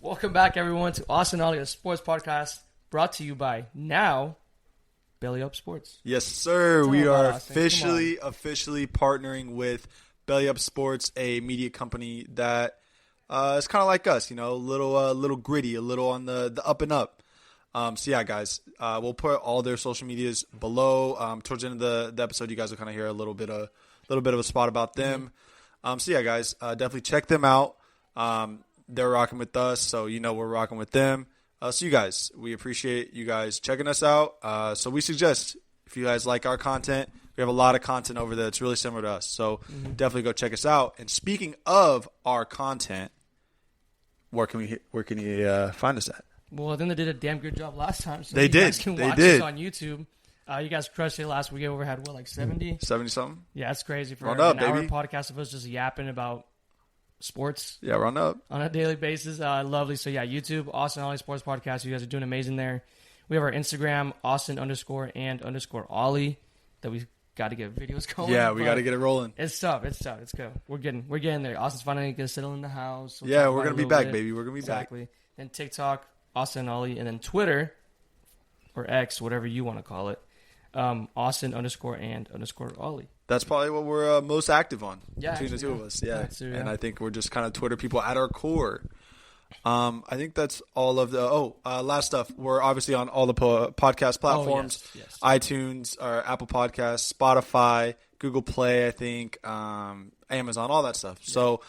Welcome back, everyone, to Austin Ollie, a sports podcast brought to you by now Belly Up Sports. Yes, sir. We about are Austin. officially partnering with Belly Up Sports, a media company that is kind of like us, a little gritty, a little on the up and up. So yeah, guys, we'll put all their social medias below. Towards the end of the episode, you guys will kind of hear a little bit of a spot about them. So yeah, guys, definitely check them out. They're rocking with us, so we're rocking with them. So you guys, we appreciate you guys checking us out. So we suggest, if you guys like our content, we have a lot of content over there that's really similar to us. So definitely go check us out. And speaking of our content, where can you find us at? Well, I think they did a damn good job last time. So They you did. guys can They watch did. us on YouTube. You guys crushed it last week. We had, 70? 70-something? Yeah, that's crazy for Round up, an hour baby. podcast of us just yapping about sports. Yeah, round up. On a daily basis. Lovely. So, yeah, YouTube, Austin Ollie Sports Podcast. You guys are doing amazing there. We have our Instagram, Austin_and_Ollie, that we got to get videos going. Yeah, we got to get it rolling. It's tough. It's good. We're getting there. Austin's finally going to settle in the house. Yeah, we're going to be back, baby. We're going to be back. Exactly. Then TikTok, Austin Ollie, and then Twitter, or X, whatever you want to call it, Austin_and_Ollie. That's probably what we're most active on between the two of us. Yeah. And I think we're just kind of Twitter people at our core. I think that's all of the last stuff. We're obviously on all the podcast platforms, yes. iTunes, or Apple Podcasts, Spotify, Google Play, I think, Amazon, all that stuff. So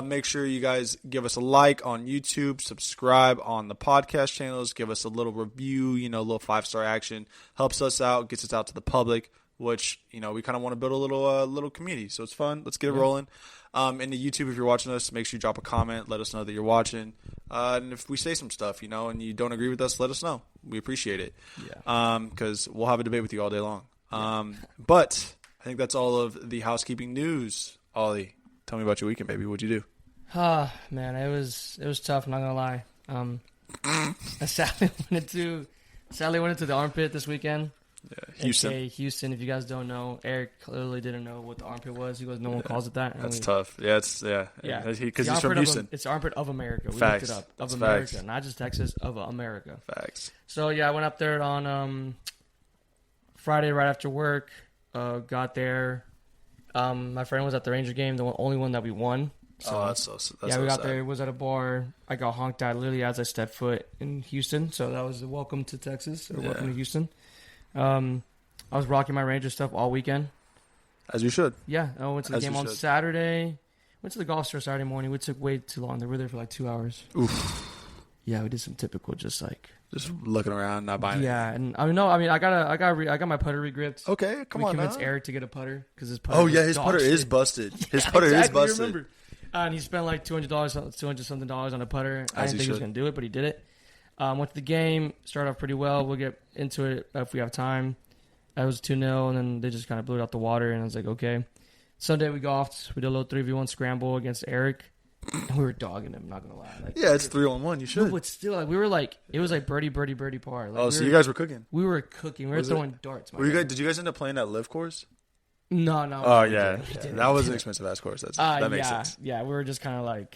make sure you guys give us a like on YouTube, subscribe on the podcast channels, give us a little review, a little 5-star action. Helps us out, gets us out to the public, which, we kind of want to build a little community. So it's fun. Let's get it rolling. And the YouTube, if you're watching us, make sure you drop a comment. Let us know that you're watching. And if we say some stuff, and you don't agree with us, let us know. We appreciate it. Yeah. Because we'll have a debate with you all day long. But I think that's all of the housekeeping news. Ollie, tell me about your weekend, baby. What'd you do? Man, it was tough. I'm not gonna lie. I sadly went into the armpit this weekend. Yeah, Houston. AKA Houston. If you guys don't know, Eric clearly didn't know what the armpit was. He goes, no one calls it that. That's tough. Yeah, because he's from Houston. It's the armpit of America. We Facts. looked it up. Of That's America, facts. not just Texas. Of America. Facts. So yeah, I went up there on Friday right after work. Got there. My friend was at the Ranger game, the only one that we won. So, that's we got there. It was at a bar. I got honked at literally as I stepped foot in Houston. So that was a welcome to Texas or welcome to Houston. I was rocking my Ranger stuff all weekend. As you should. Yeah, I went to the game on Saturday. Went to the golf store Saturday morning. We took way too long. They were there for like 2 hours. Oof. Yeah, we did some typical just looking around, not buying. Yeah, and I got my putter re-gripped. Okay, come on. We convinced now. Eric to get a putter because his putter. His putter is busted. His putter is busted. Remember. And he spent like $200 on a putter. I didn't think he was going to do it, but he did it. Went to the game, started off pretty well. We'll get into it if we have time. It was 2-0, and then they just kind of blew it out the water, and I was like, okay. Sunday we golfed. We did a little 3v1 scramble against Eric. And we were dogging him, not going to lie. It's 3-on-1. You should. No, but still, we were it was like birdie, birdie, birdie par. So you guys were cooking? We were cooking. We were throwing darts. Did you guys end up playing that live course? No. Oh, yeah. That was an expensive-ass course. That makes sense. Yeah, we were just kind of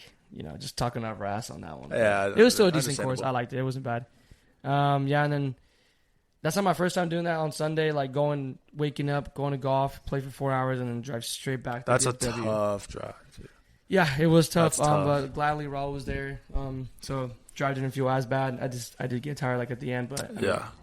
just talking our ass on that one. Yeah. It was still a decent course. I liked it. It wasn't bad. And then that's not my first time doing that on Sunday, waking up, going to golf, play for 4 hours, and then drive straight back to That's DFW. a tough drive, dude. Yeah, it was tough. That's tough. But gladly Raul was there. So drive didn't feel as bad. I did get tired at the end, but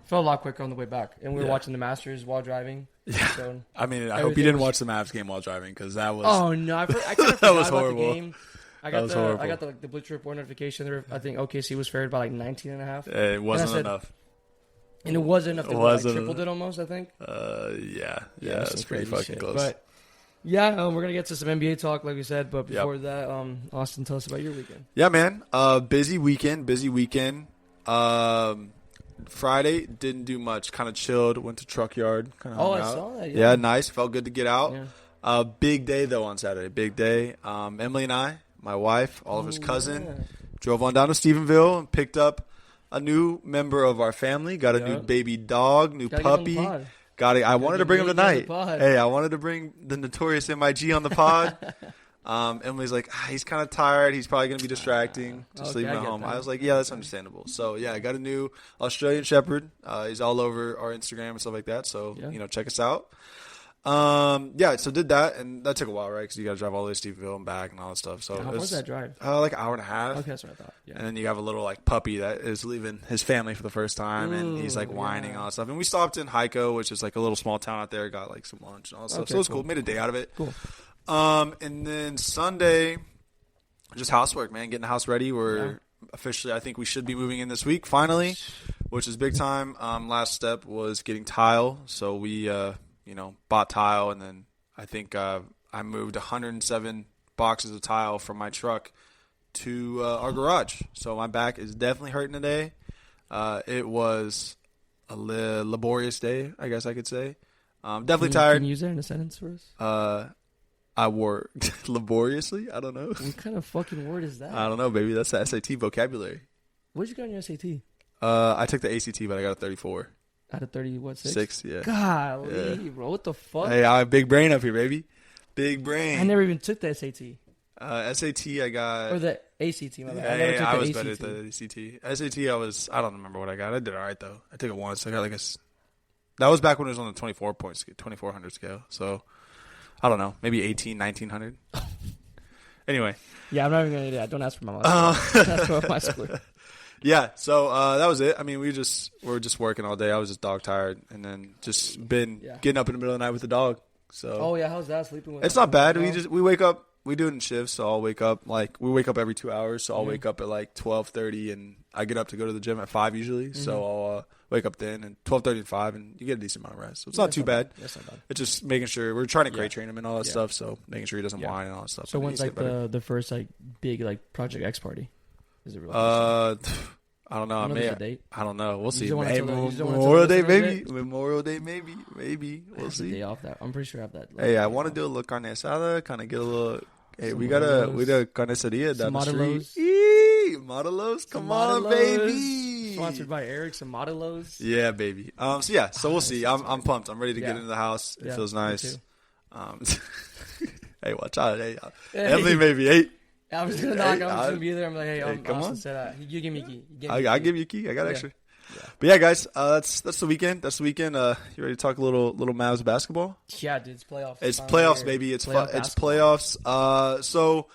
felt a lot quicker on the way back. And we were watching the Masters while driving. Yeah. So I hope you didn't watch the Mavs game while driving because that was. Oh no, I kind of that forgot was about horrible. the game. I got the Bleacher Report notification. I think OKC was favored by 19.5. It wasn't enough. And it wasn't enough. They tripled it almost, I think. Yeah, it's pretty fucking close. But yeah, we're gonna get to some NBA talk, like we said. But before that, Austin, tell us about your weekend. Yeah, man. Busy weekend. Friday didn't do much. Kind of chilled. Went to truck yard. I saw that. Yeah, nice. Felt good to get out. Yeah. Big day though on Saturday. Big day. Emily and I, my wife, Oliver's cousin, drove on down to Stephenville and picked up a new member of our family. Got a new baby dog, new puppy. I wanted to bring him tonight. Hey, I wanted to bring the notorious MIG on the pod. Emily's like, he's kind of tired. He's probably going to be distracting. Just leave him at home. That. I was like, yeah, that's understandable. So, yeah, I got a new Australian Shepherd. He's all over our Instagram and stuff like that. So, check us out. So did that, and that took a while, right? Because you got to drive all the way to Steveville and back and all that stuff. So how far was that drive? Like an hour and a half. Okay, that's what I thought. Yeah. And then you have a little like puppy that is leaving his family for the first time, and he's like whining and all that stuff. And we stopped in Heiko, which is like a little small town out there. Got like some lunch and all that stuff. So it was cool. Made a day out of it. Cool. And then Sunday, just housework, man. Getting the house ready. We're officially, I think we should be moving in this week finally, which is big time. Last step was getting tile, so we bought tile, and then I think I moved 107 boxes of tile from my truck to our garage. So my back is definitely hurting today. It was a laborious day, I guess I could say. Definitely tired. Can you use that in a sentence for us? I worked laboriously. I don't know. What kind of fucking word is that? I don't know, baby. That's the SAT vocabulary. What did you get on your SAT? I took the ACT, but I got a 34. Out of 30, what, 6? 6, yeah. Golly, bro. What the fuck? Hey, I'm big brain up here, baby. Big brain. I never even took the SAT. SAT, I got... Or the ACT, my bad. Yeah, I never took I the was ACT. better at the ACT. SAT, I don't remember what I got. I did all right, though. I took it once. I got like a... That was back when it was on the 2400 scale. So, I don't know. Maybe 1900. Anyway. Yeah, I'm not even going to do that. Don't ask for my mark. Ask for my score. Yeah, so that was it. I mean, we were just working all day. I was just dog tired, and then just been getting up in the middle of the night with the dog. So how's that sleeping with? It's not bad. We wake up. We do it in shifts, so I'll wake up we wake up every 2 hours. So I'll wake up at like 12:30, and I get up to go to the gym at 5 usually. Mm-hmm. So I'll wake up then and 12:30 and 5, and you get a decent amount of rest. So it's not too bad. That's not bad. It's just making sure we're trying to crate train him and all that stuff. So making sure he doesn't whine and all that stuff. So when's like the first like big like Project X party? Is it really? I don't know. I don't know. We'll see. Memorial Day, maybe. Memorial Day, maybe. We'll see. Day off that. I'm pretty sure I have that. Hey, I want to do a little carne asada. Kind of get a little. Hey, we got a carniceria down the street. Modelos, come on, baby. Sponsored by Eric. Some Modelos. Yeah, baby. So we'll see. I'm pumped. I'm ready to get into the house. It feels nice. Hey, watch out. Hey, Emily, maybe 8. I was gonna knock. I'm just gonna be there. I'm like, hey, come on. You give me a key. I give you a key. I got extra. Yeah. But yeah, guys, that's the weekend. That's the weekend. You ready to talk a little Mavs basketball? Yeah, dude, it's playoffs. It's playoffs, baby. It's playoffs. So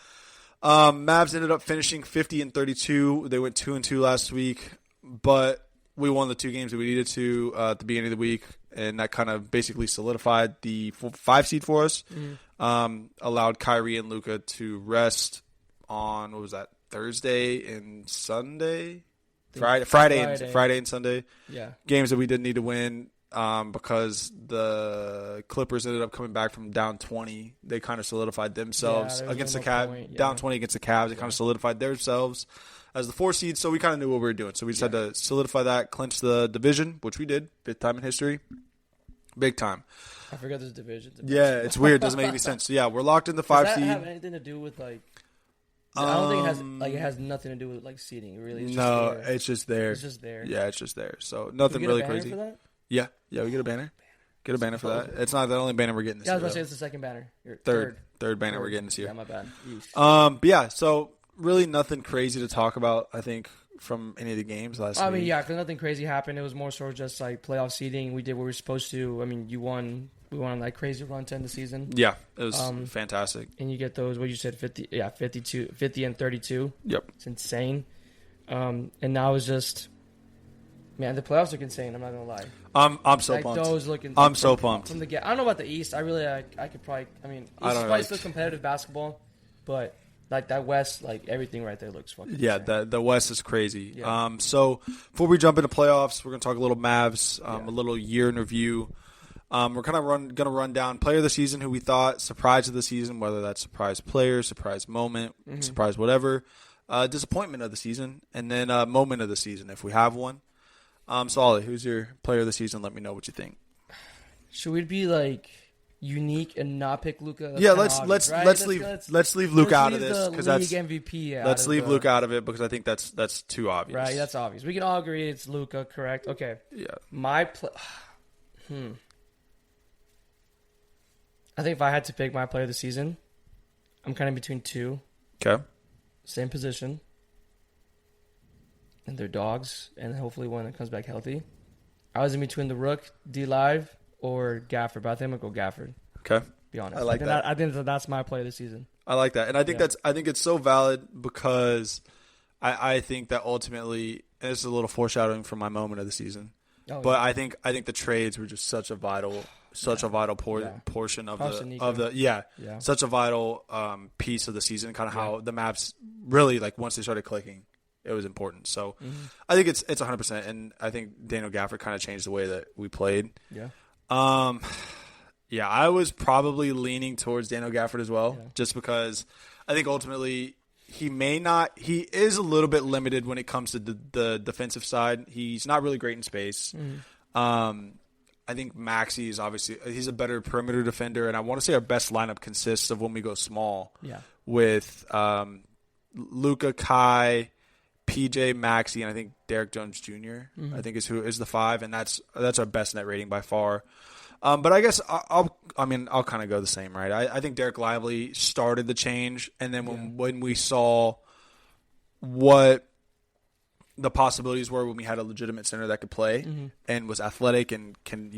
Mavs ended up finishing 50-32. They went 2-2 last week, but we won the 2 games that we needed to at the beginning of the week, and that kind of basically solidified the 5 seed for us. Mm-hmm. Allowed Kyrie and Luka to rest on, what was that, Thursday and Sunday? Friday and Sunday. Yeah. Games that we didn't need to win because the Clippers ended up coming back from down 20. They kind of solidified themselves against the Cavs. Down 20 against the Cavs. They kind of solidified themselves as the 4 seed, so we kind of knew what we were doing. So we just had to solidify that, clinch the division, which we did. 5th time in history. Big time. I forgot there's divisions. Yeah, it's weird. It doesn't make any sense. So, yeah, we're locked in the 5 seed. Does that have anything to do with, like... I don't think it has nothing to do with like seating. Really, it's just there. It's just there. Yeah, it's just there. So nothing really crazy. For that? Yeah, we get a banner. Get a banner for that. It's not the only banner we're getting this year. I was about to say it's the second banner. Third banner we're getting this year. Yeah, my bad. But yeah, so really nothing crazy to talk about. I think from any of the games last week. I mean, yeah, because nothing crazy happened. It was more so just like playoff seeding. We did what we were supposed to. I mean, you won. We went on like crazy run to end the season. Yeah, it was fantastic. And you get those, what you said, 50 and 32. Yep. It's insane. And now it's just, man, the playoffs look insane. I'm not going to lie. I'm so like pumped. Those looking, I'm so pumped. From the I don't know about the East. I could probably, I mean, East is probably still competitive basketball, but like that West, like everything right there looks fucking insane. The West is crazy. Yeah. So before we jump into playoffs, we're going to talk a little Mavs, a little year in review. We're kind of going to run down player of the season, who we thought, surprise of the season, whether that's surprise player, surprise moment, surprise whatever, disappointment of the season, and then moment of the season if we have one. So Ollie, who's your player of the season? Let me know what you think. Should we be like unique and not pick Luka? Yeah, let's leave Luka out of this because that's MVP. Let's leave Luka out of it because I think that's too obvious. Right, that's obvious. We can all agree it's Luka, correct? Okay. Yeah. I think if I had to pick my player of the season, I'm kind of between two. Okay. Same position. And they're dogs. And hopefully one that comes back healthy. I was in between the Rook, D-Live, or Gafford. But I think I'm going to go Gafford. Okay. Be honest. I like that. I think that's my play this season. I like that. And I think I think it's so valid because I think that ultimately, and this is a little foreshadowing from my moment of the season. Oh, but yeah. I think the trades were just such a vital portion of such a vital piece of the season, kind of how the Mavs really, like, once they started clicking, it was important. So I think it's 100%, and I think Daniel Gafford kind of changed the way that we played. Yeah. Yeah, I was probably leaning towards Daniel Gafford as well, just because I think ultimately he is a little bit limited when it comes to the defensive side. He's not really great in space. I think Maxey is he's a better perimeter defender, and I want to say our best lineup consists of when we go small with Luka, Kai, PJ, Maxey, and I think Derek Jones Jr. I think is the 5, and that's our best net rating by far. But I guess I'll kind of go the same, right? I think Derek Lively started the change, and then when we saw what the possibilities were when we had a legitimate center that could play and was athletic and can,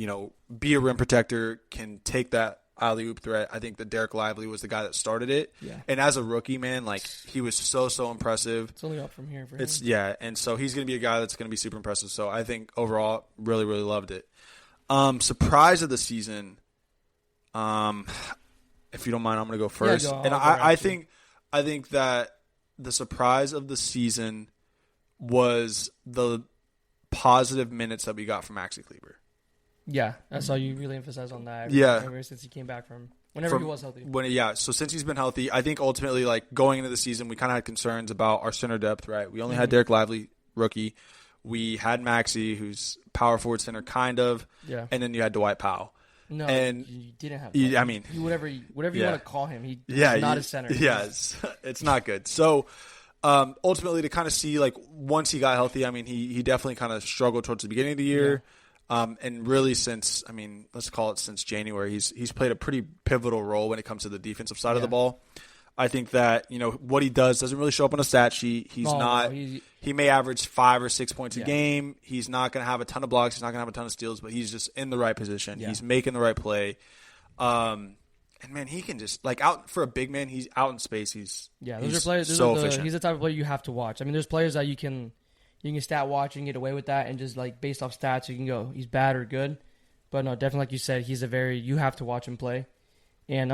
be a rim protector, can take that alley-oop threat, I think that Derek Lively was the guy that started it. Yeah. And as a rookie, man, like, he was so impressive. It's only up from here for him. Yeah, and so he's going to be a guy that's going to be super impressive. So I think overall, really, really loved it. Surprise of the season, if you don't mind, I'm going to go first. Yeah, and I think that the surprise of the season was the positive minutes that we got from Maxey Kleber. Yeah, I saw you really emphasize on that. Ever since he came back whenever he was healthy. So since he's been healthy, I think ultimately, like, going into the season, we kind of had concerns about our center depth, right? We only had Derek Lively, rookie. We had Maxey, who's power forward center, kind of. Yeah. And then you had Dwight Powell. No, and you didn't have that. Whatever you want to call him, he's not a center. Yes, it's not good. So ultimately, to kind of see, like, once he got healthy, he definitely kind of struggled towards the beginning of the year. Yeah. And really since January, he's played a pretty pivotal role when it comes to the defensive side of the ball. I think that, what he does doesn't really show up on a stat sheet. He may average 5 or 6 points a game. He's not going to have a ton of blocks. He's not going to have a ton of steals, but he's just in the right position. Yeah. He's making the right play. And, man, he can just, like, out for a big man, he's out in space. Those are players. Efficient. He's the type of player you have to watch. There's players that you can stat watch and get away with that, and just, like, based off stats, you can go, he's bad or good. But, no, definitely, like you said, you have to watch him play. And,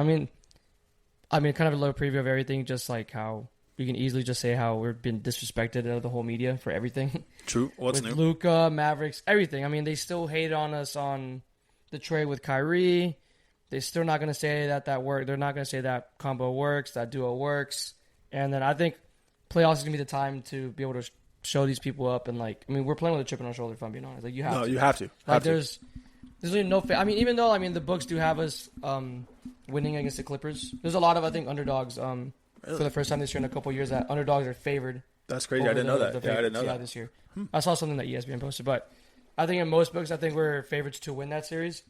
kind of a little preview of everything, just like how you can easily just say how we've been disrespected out of the whole media for everything. True. What's with new? Luka, Mavericks, everything. They still hated on us on the trade with Kyrie. They're still not going to say that worked. They're not going to say that combo works, that duo works. And then I think playoffs is going to be the time to be able to show these people up. And, like, we're playing with a chip on our shoulder, if I'm being honest. Like, you have to. You have to. Like, there's really no even though, the books do have us winning against the Clippers, there's a lot of, I think, underdogs for the first time this year in a couple of years that underdogs are favored. That's crazy. I didn't know that. I didn't know that. This year. I saw something that ESPN posted, but I think in most books, I think we're favorites to win that series.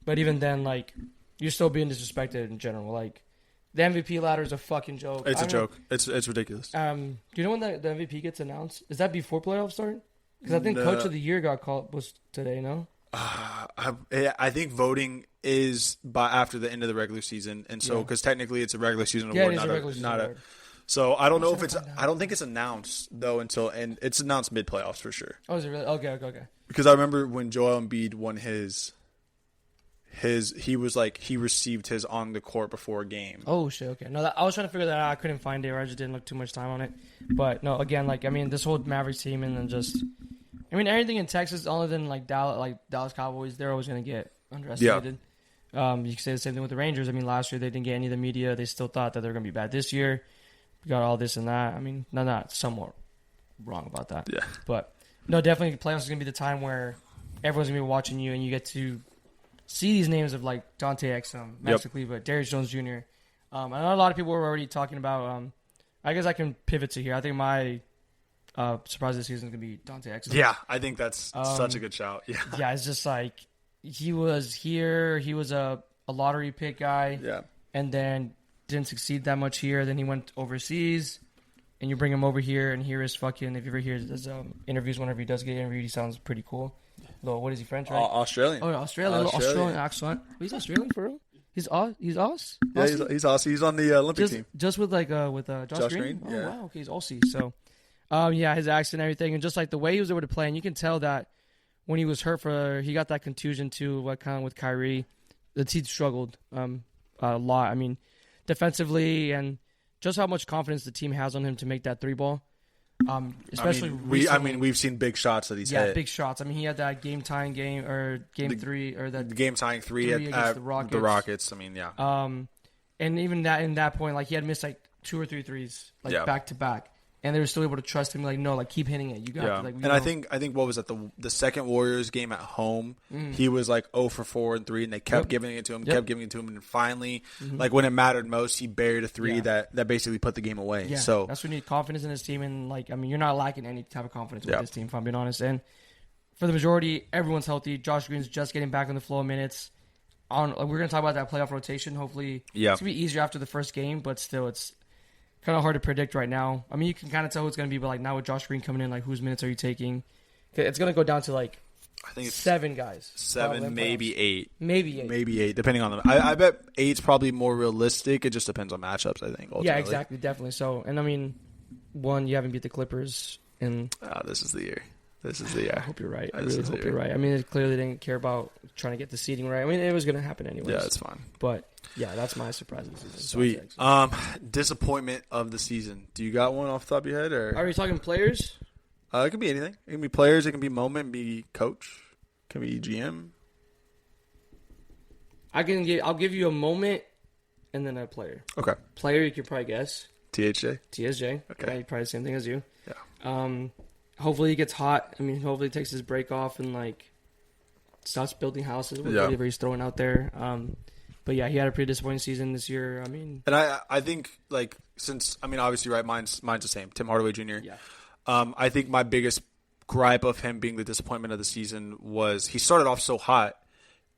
But even then, like, you're still being disrespected in general. Like, the MVP ladder is a fucking joke. It's a joke. It's ridiculous. Do you know when the MVP gets announced? Is that before playoffs start? Because I think Coach of the Year was today, no? I think voting is after the end of the regular season, and so because technically it's a regular season award, not a. So I don't know if it's. I don't think it's announced though and it's announced mid playoffs for sure. Oh, is it really? Okay. Because I remember when Joel Embiid won his he was like he received his on the court before a game. Oh shit! Okay, no, I was trying to figure that out. I couldn't find it, or I just didn't look too much time on it. But no, again, like this whole Mavericks team, and then just. Everything in Texas, other than Dallas Cowboys, they're always going to get underestimated. Yeah. You can say the same thing with the Rangers. Last year they didn't get any of the media. They still thought that they were going to be bad this year. We got all this and that. Not somewhat wrong about that. Yeah. But no, definitely playoffs is going to be the time where everyone's going to be watching you, and you get to see these names of like Dante Exum, Max Kleber, Derrick Jones Jr. I know a lot of people were already talking about. I guess I can pivot to here. I think my surprise this season is going to be Dante Exum. Yeah, I think that's such a good shout. Yeah. Yeah, it's just like he was here. He was a lottery pick guy. Yeah. And then didn't succeed that much here. Then he went overseas, and you bring him over here, and here is fucking. If you ever hear his interviews, whenever he does get interviewed, he sounds pretty cool. What is he, French, right? Australian. Oh, Australian accent. He's Australian for real. He's Aus. Yeah, he's Aussie. He's on the Olympic team. Just with Josh Green. Oh yeah. Wow, okay, he's Aussie. So, his accent and everything, and just like the way he was able to play, and you can tell that when he was hurt he got that contusion too. What kind of with Kyrie, the team struggled a lot. I mean, defensively and just how much confidence the team has on him to make that 3-ball. Especially we've seen big shots that he's hit. Yeah, big shots. I mean, he had that game 3 or that game tying 3 against the Rockets. I mean, yeah. And even that in that point, like he had missed like 2 or 3 threes back to back, and they were still able to trust him. Like, no, like keep hitting it. You got to, like. And I think what was that the second Warriors game at home? He was like 0 for 4 and 3, and they kept giving it to him, and finally, like when it mattered most, he buried a 3 that basically put the game away. Yeah. So that's when you need confidence in his team, and like I mean, you're not lacking any type of confidence with this team, if I'm being honest. And for the majority, everyone's healthy. Josh Green's just getting back on the flow of minutes. We're going to talk about that playoff rotation. Hopefully, it's going to be easier after the first game, but still, it's kind of hard to predict right now. I mean, you can kind of tell who it's going to be, but like now with Josh Green coming in, like whose minutes are you taking? It's going to go down to like I think it's 7 guys. 7, maybe 8. Maybe 8, depending on them. I bet 8's probably more realistic. It just depends on matchups, I think. Ultimately. Yeah, exactly, definitely. So, and I mean, you haven't beat the Clippers, and this is the year. I hope you're right. I really hope you're right. I mean, it clearly didn't care about trying to get the seeding right. I mean, it was going to happen anyways. Yeah, it's fine. But yeah, that's my surprise of the season. Sweet. Disappointment of the season. Do you got one off the top of your head, or are we talking players? It can be anything. It can be players. It can be moment. It can be coach. It can be GM. I'll give you a moment, and then a player. Okay. Player, you could probably guess. TSJ. Okay. Yeah, probably the same thing as you. Yeah. Hopefully he gets hot. I mean, hopefully he takes his break off and like stops building houses. Whatever he's throwing out there. But yeah, he had a pretty disappointing season this year. I mean, and I think like since I mean obviously right, mine's the same. Tim Hardaway Jr. Yeah. I think my biggest gripe of him being the disappointment of the season was he started off so hot,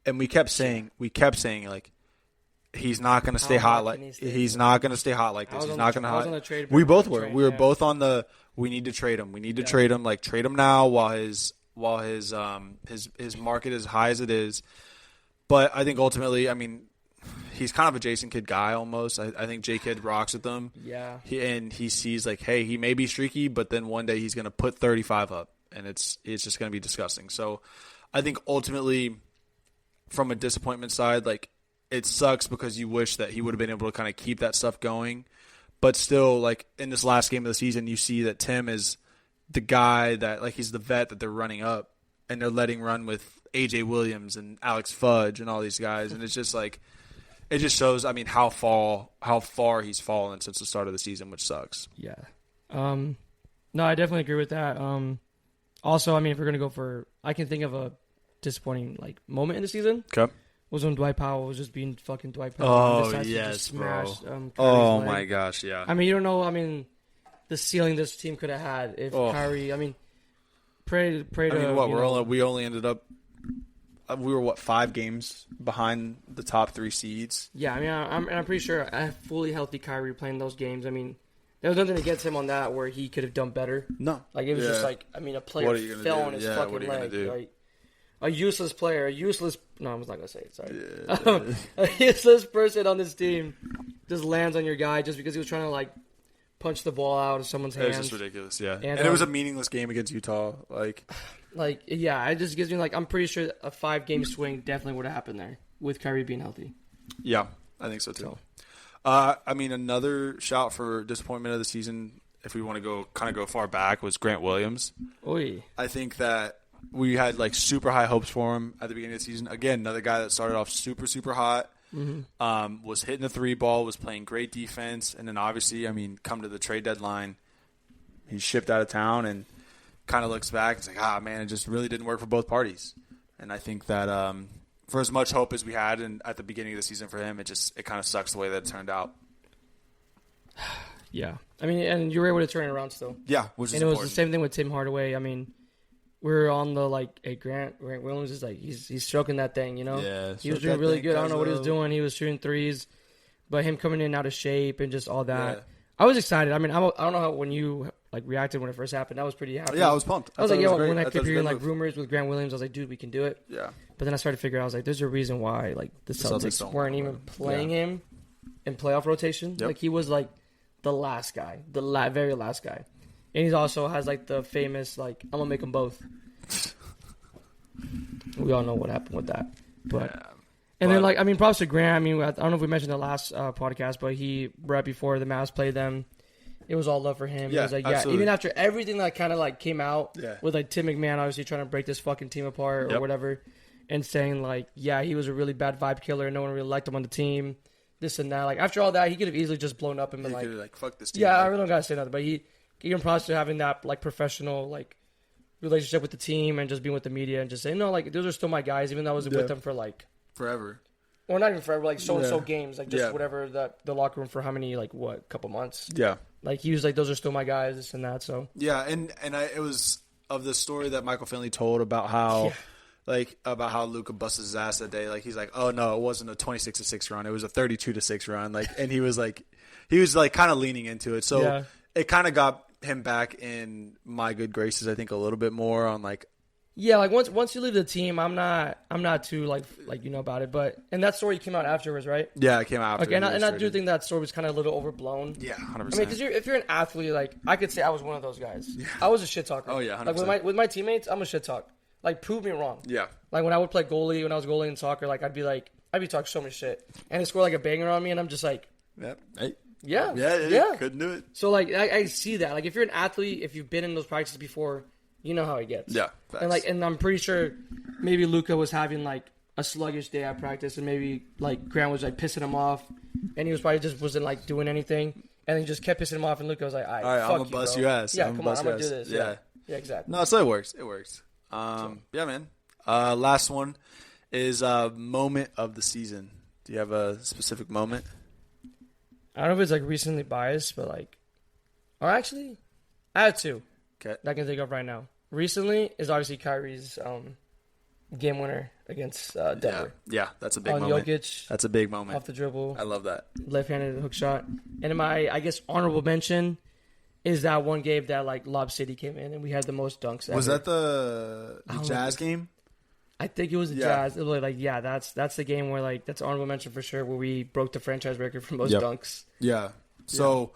and we kept saying like he's not going to stay hot like he's not going to stay hot like this. He's not going to hot. We both were. We were both on the. We need to trade him. We need to trade him. Like trade him now while his market is high as it is. But I think ultimately, I mean, he's kind of a Jason Kidd guy almost. I think J Kidd rocks with them. Yeah. He sees like, hey, he may be streaky, but then one day he's going to put 35 up, and it's just going to be disgusting. So I think ultimately, from a disappointment side, like it sucks because you wish that he would have been able to kind of keep that stuff going. But still, like, in this last game of the season, you see that Tim is the guy that, like, he's the vet that they're running up. And they're letting run with A.J. Williams and Alex Fudge and all these guys. And it's just, like, it just shows, I mean, how far he's fallen since the start of the season, which sucks. Yeah. No, I definitely agree with that. Also, I mean, if we're going to go for – I can think of a disappointing, like, moment in the season. Okay. Was when Dwight Powell was just being fucking Dwight Powell. Oh, yes, bro. Oh, my gosh, yeah. I mean, you don't know, I mean, the ceiling this team could have had if Kyrie, I mean, pray to. I mean, what, we only ended up, we were, 5 games behind the top 3 seeds? Yeah, I mean, I'm pretty sure a fully healthy Kyrie playing those games, I mean, there was nothing against him on that where he could have done better. No. Like, it was just like, I mean, a player fell on his fucking leg. Like, a useless player, no, I'm not going to say it, sorry. Yeah. A useless person on this team just lands on your guy just because he was trying to, like, punch the ball out of someone's hands. It was just ridiculous, yeah. And it was a meaningless game against Utah. Like, yeah, it just gives me, like, I'm pretty sure a 5-game swing definitely would have happened there with Kyrie being healthy. Yeah, I think so, too. I mean, another shout for disappointment of the season, if we want to go far back, was Grant Williams. Oy. I think that we had like super high hopes for him at the beginning of the season. Again, another guy that started off super, super hot, was hitting the 3-ball, was playing great defense. And then obviously, I mean, come to the trade deadline, he's shipped out of town and kind of looks back. It's like, man, it just really didn't work for both parties. And I think that for as much hope as we had at the beginning of the season for him, it kind of sucks the way that it turned out. Yeah. I mean, and you were able to turn it around still. Yeah, which is important. And it was the same thing with Tim Hardaway. I mean, we're on the, like, hey, Grant Williams is, like, he's stroking that thing, you know? Yeah. He was doing really good. I don't know what he was doing. He was shooting threes. But him coming in out of shape and just all that, I was excited. I mean, I don't know how when you reacted when it first happened. I was pretty happy. Yeah, I was pumped. I was like, when I kept hearing rumors with Grant Williams, I was like, dude, we can do it. Yeah. But then I started to figure out, I was like, there's a reason why the Celtics weren't even playing him in playoff rotation. Yep. Like he was like the last guy, very last guy, and he also has like the famous I'm gonna make them both. We all know what happened with that, then props to Grant. I mean, I don't know if we mentioned the last podcast, but he right before the Mavs played them, it was all love for him. Yeah, it was like, absolutely. even after everything that kind of came out with Tim McMahon obviously trying to break this fucking team apart or whatever, and saying he was a really bad vibe killer and no one really liked him on the team, this and that. After all that, he could have easily just blown up and been fuck this team. Yeah, I really don't gotta say nothing, but he even props to having that professional relationship with the team and just being with the media and just saying, no, those are still my guys, even though I was with them for forever. Or not even forever, so-and-so games, whatever, the locker room for how many, couple months. Yeah. He was those are still my guys, this and that, so. Yeah, it was of the story that Michael Finley told about how, about how Luka busted his ass that day. He's like, oh, no, it wasn't a 26-6 run. It was a 32-6 run. And he was kind of leaning into it. So it kind of got him back in my good graces, I think, a little bit more on Yeah, once you leave the team, I'm not too about it, and that story came out afterwards, right? Yeah, it came out after. And I do think that story was kind of a little overblown. Yeah, 100%. I mean, because if you're an athlete, I could say I was one of those guys. Yeah. I was a shit talker. Oh yeah, 100%. With my teammates, I'm a shit talk. Prove me wrong. Yeah. When I would play goalie, when I was goalie in soccer, I'd be talking so much shit, and they score a banger on me, and I'm just like, yeah, hey. Yeah, couldn't do it. So I see that. If you're an athlete, if you've been in those practices before, you know how it gets. Yeah, facts. And I'm pretty sure maybe Luka was having a sluggish day at practice, and maybe Grant was pissing him off, and he was probably just wasn't doing anything, and he just kept pissing him off, and Luka was like, all right, I'm gonna bust your ass. Yeah, come on, I'm gonna do this. Yeah, exactly. No, so it works. Yeah, man. Last one is moment of the season. Do you have a specific moment? I don't know if it's recently biased, but or actually, I have two. Okay. That I can think of right now. Recently is obviously Kyrie's game winner against Denver. Yeah, that's a big moment. Jokic, that's a big moment. Off the dribble. I love that. Left-handed hook shot. And in my, honorable mention is that one game that Lob City came in and we had the most dunks ever. Was that the Jazz game? I think it was the Jazz. It was that's the game where that's honorable mention for sure, where we broke the franchise record for most dunks. Yeah. So,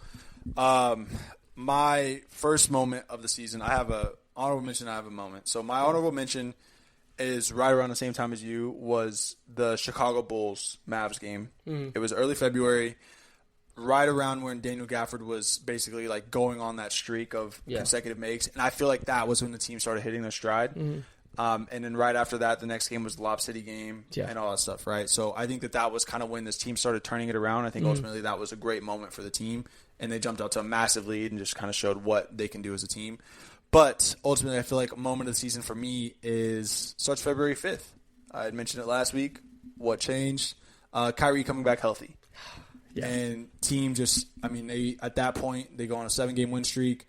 my first moment of the season, I have a honorable mention. I have a moment. So my honorable mention is right around the same time as you was the Chicago Bulls Mavs game. Mm-hmm. It was early February, right around when Daniel Gafford was basically going on that streak of consecutive makes, and I feel that was when the team started hitting their stride. Mm-hmm. And then right after that, the next game was the Lob City game and all that stuff, right? So I think that was kind of when this team started turning it around. I think ultimately that was a great moment for the team, and they jumped out to a massive lead and just kind of showed what they can do as a team. But ultimately, I feel a moment of the season for me starts February 5th. I had mentioned it last week. What changed? Kyrie coming back healthy. Yeah. And team they at that point, they go on a 7-game win streak.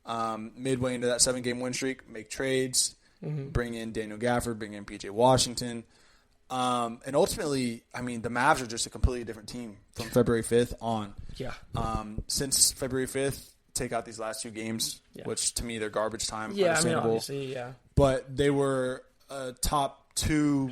Midway into that 7-game win streak, make trades. Mm-hmm. Bring in Daniel Gafford, bring in P.J. Washington. And ultimately, the Mavs are just a completely different team from February 5th on. Yeah. Since February 5th, take out these last 2 games, which to me, they're garbage time. Yeah, obviously, yeah. But they were a top 2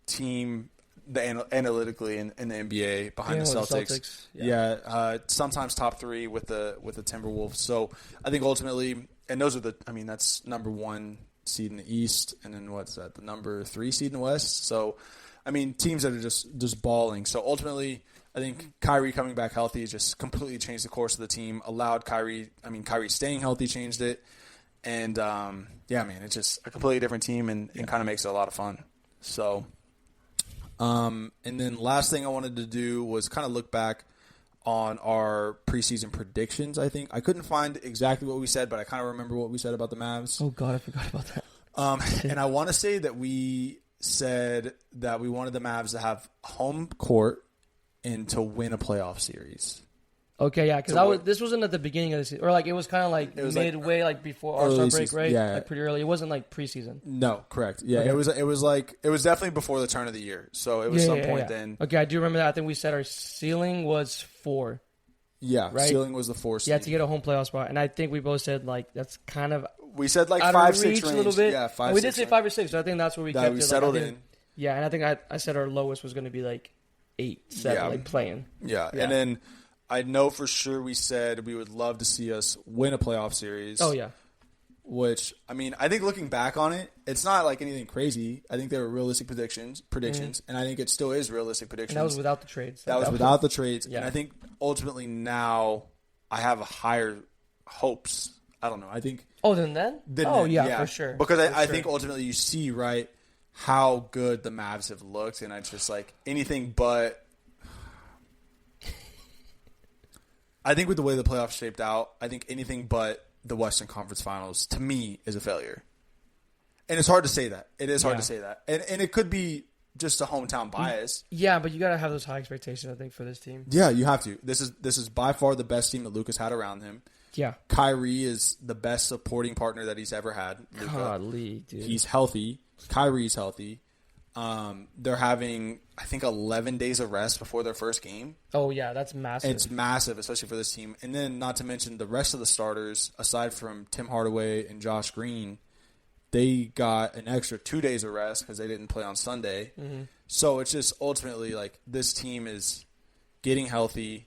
team analytically in the NBA behind the Celtics. Yeah. Sometimes top 3 with the Timberwolves. So I think ultimately, and those are that's number 1 seed in the East, and then what's that? The number 3 seed in the West. So, teams that are just balling. So ultimately, I think Kyrie coming back healthy just completely changed the course of the team. Allowed Kyrie staying healthy changed it, and it's just a completely different team, and kind of makes it a lot of fun. So, and then last thing I wanted to do was kind of look back on our preseason predictions. I think I couldn't find exactly what we said, but I kind of remember what we said about the Mavs. Oh God, I forgot about that. And I want to say that we said that we wanted the Mavs to have home court and to win a playoff series. Okay, yeah, because this wasn't at the beginning of the season, or like it was kind of like midway, like before All-Star break, right? Yeah, like pretty early. It wasn't like preseason. No, correct. Yeah, okay. It was definitely before the turn of the year, so it was some point then. Okay, I do remember that. I think we said our ceiling was 4. Yeah, right? Ceiling was the 4 seed. Yeah, to get a home playoff spot, and I think we both said like that's kind of we said like 5-6 range a little bit. Yeah, 5. We did say 5 or 6, so I think that's where we kept we it. settled like, in. Yeah, and I think I said our lowest was going to be like 8, 7, like playing. Yeah, and then. I know for sure we said we would love to see us win a playoff series. Oh, yeah. Which, I mean, I think looking back on it, it's not like anything crazy. I think they were realistic predictions, and I think it still is realistic predictions. And that was without the trades. That was without the trades. Yeah. And I think ultimately now I have higher hopes. I don't know. I think... Oh, than then? For sure. Because I think ultimately you see, right, how good the Mavs have looked, and it's just like anything but... I think with the way the playoffs shaped out, I think anything but the Western Conference Finals, to me, is a failure. And it's hard to say that. It is hard to say that. And it could be just a hometown bias. Yeah, but you got to have those high expectations, I think, for this team. Yeah, you have to. This is by far the best team that Luka's had around him. Yeah. Kyrie is the best supporting partner that he's ever had. Luka. Golly, dude. He's healthy. Kyrie's healthy. They're having, I think, 11 days of rest before their first game. Oh, yeah, that's massive. It's massive, especially for this team. And then, not to mention, the rest of the starters, aside from Tim Hardaway and Josh Green, they got an extra 2 days of rest because they didn't play on Sunday. Mm-hmm. So it's just ultimately like this team is getting healthy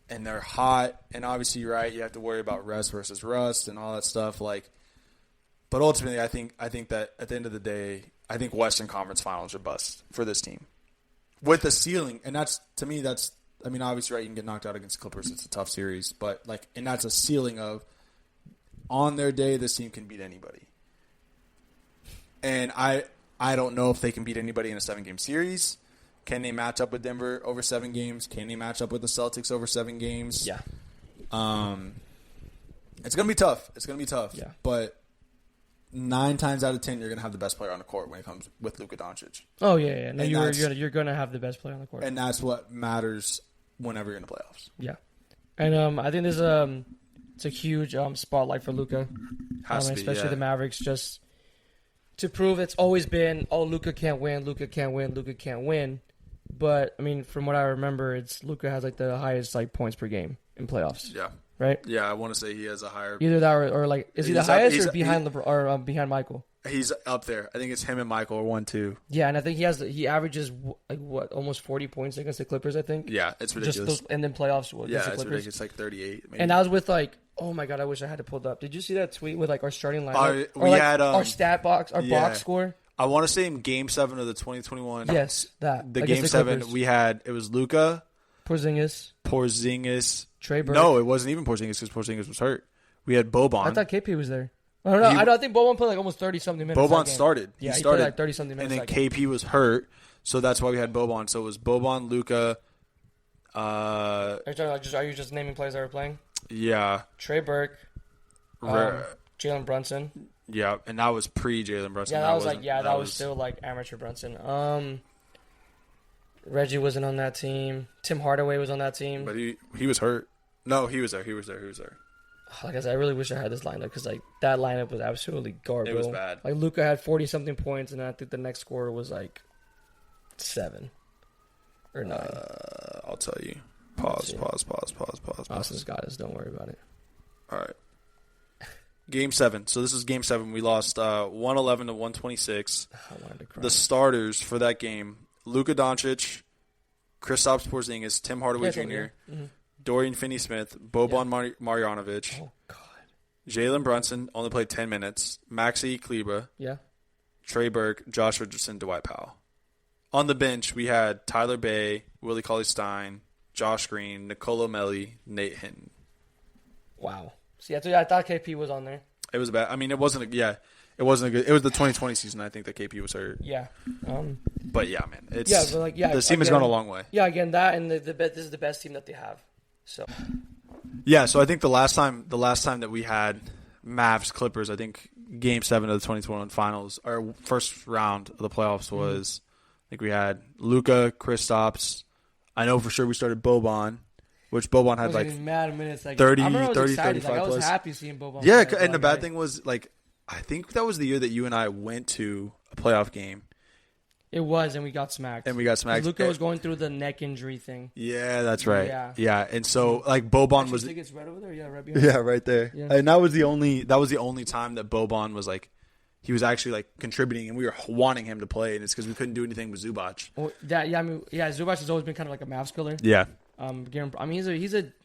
and they're hot. And obviously, right, you have to worry about rest versus rust and all that stuff. But ultimately, I think that at the end of the day, I think Western Conference Finals are bust for this team. With the ceiling, and to me, obviously, right, you can get knocked out against the Clippers. It's a tough series. But, and that's a ceiling of, on their day, this team can beat anybody. And I don't know if they can beat anybody in a 7-game series. Can they match up with Denver over 7 games? Can they match up with the Celtics over 7 games? Yeah. It's going to be tough. Yeah. But 9 times out of 10, you're going to have the best player on the court when it comes with Luka Doncic. Oh, yeah. No, you're going to have the best player on the court. And that's what matters whenever you're in the playoffs. Yeah. And I think it's a huge spotlight for Luka. Especially the Mavericks, just to prove it's always been, Luka can't win. But, I mean, from what I remember, it's Luka has, the highest, points per game in playoffs. Yeah. Right? Yeah, I want to say he has a higher... Either that or is he the highest or behind LeBron, behind Michael? He's up there. I think it's him and Michael are 1-2. Yeah, and I think he averages, almost 40 points against the Clippers, I think. Yeah, it's ridiculous. And then playoffs against the Clippers. It's ridiculous. 38, maybe. And I was with, oh my God, I wish I had to pull it up. Did you see that tweet with, our starting lineup? We had... our stat box, our box score? I want to say in Game 7 of the 2021. Yes, that. The Game 7, it was Luka. Porzingis. Trey Burke. No, it wasn't even Porzingis because Porzingis was hurt. We had Boban. I thought KP was there. I don't know. I think Boban played almost 30-something minutes. Boban started. Yeah, he started played 30-something minutes. And then KP was hurt, so that's why we had Boban. So it was Boban, Luka. Are you just naming players that were playing? Yeah. Trey Burke. Jalen Brunson. Yeah, and that was pre-Jalen Brunson. Yeah, that was still amateur Brunson. Reggie wasn't on that team. Tim Hardaway was on that team. But he was hurt. No, he was there. Like I said, I really wish I had this lineup because that lineup was absolutely garbage. It was bad. Luka had 40-something points, and I think the next score was 7 or 9. I'll tell you. Pause. Austin's got us. Don't worry about it. All right. Game 7. So this is Game 7. We lost 111 to 126. I wanted to cry. The starters for that game: Luka Doncic, Kristaps Porzingis, Tim Hardaway Jr., mm-hmm. Dorian Finney-Smith, Boban Marjanovic. Oh God. Jalen Brunson only played 10 minutes. Maxi Kleber. Yeah. Trey Burke, Josh Richardson, Dwight Powell. On the bench, we had Tyler Bay, Willie Cauley-Stein, Josh Green, Nicolo Melli, Nate Hinton. Wow. See, I thought KP was on there. It was bad. I mean, it wasn't a good. It was the 2020 season. I think that KP was hurt. Yeah. But yeah, man, the team has gone a long way. Yeah, again, that and this is the best team that they have. So. Yeah, so I think the last time that we had Mavs-Clippers, I think Game 7 of the 2021 Finals, our first round of the playoffs was, I think we had Luka, Kristaps. I know for sure we started Boban. which Boban I had was like getting mad minutes. Like, 30, I remember I was 30, excited. 35 Like, I was plus. happy seeing Boban. Yeah, play. and the bad thing was, like, I think that was the year that you and I went to a playoff game. It was, and we got smacked. Luka was going through the neck injury thing. Yeah, that's right. Yeah. Yeah, and so like Boban Actually, was. tickets right over there. Yeah, right behind. Yeah, right there. Yeah. And that was the only time that Boban was like, he was actually like contributing, and we were wanting him to play, and it's because we couldn't do anything with Zubac. Well, Zubac has always been kind of like a Mavs killer. Yeah. I mean,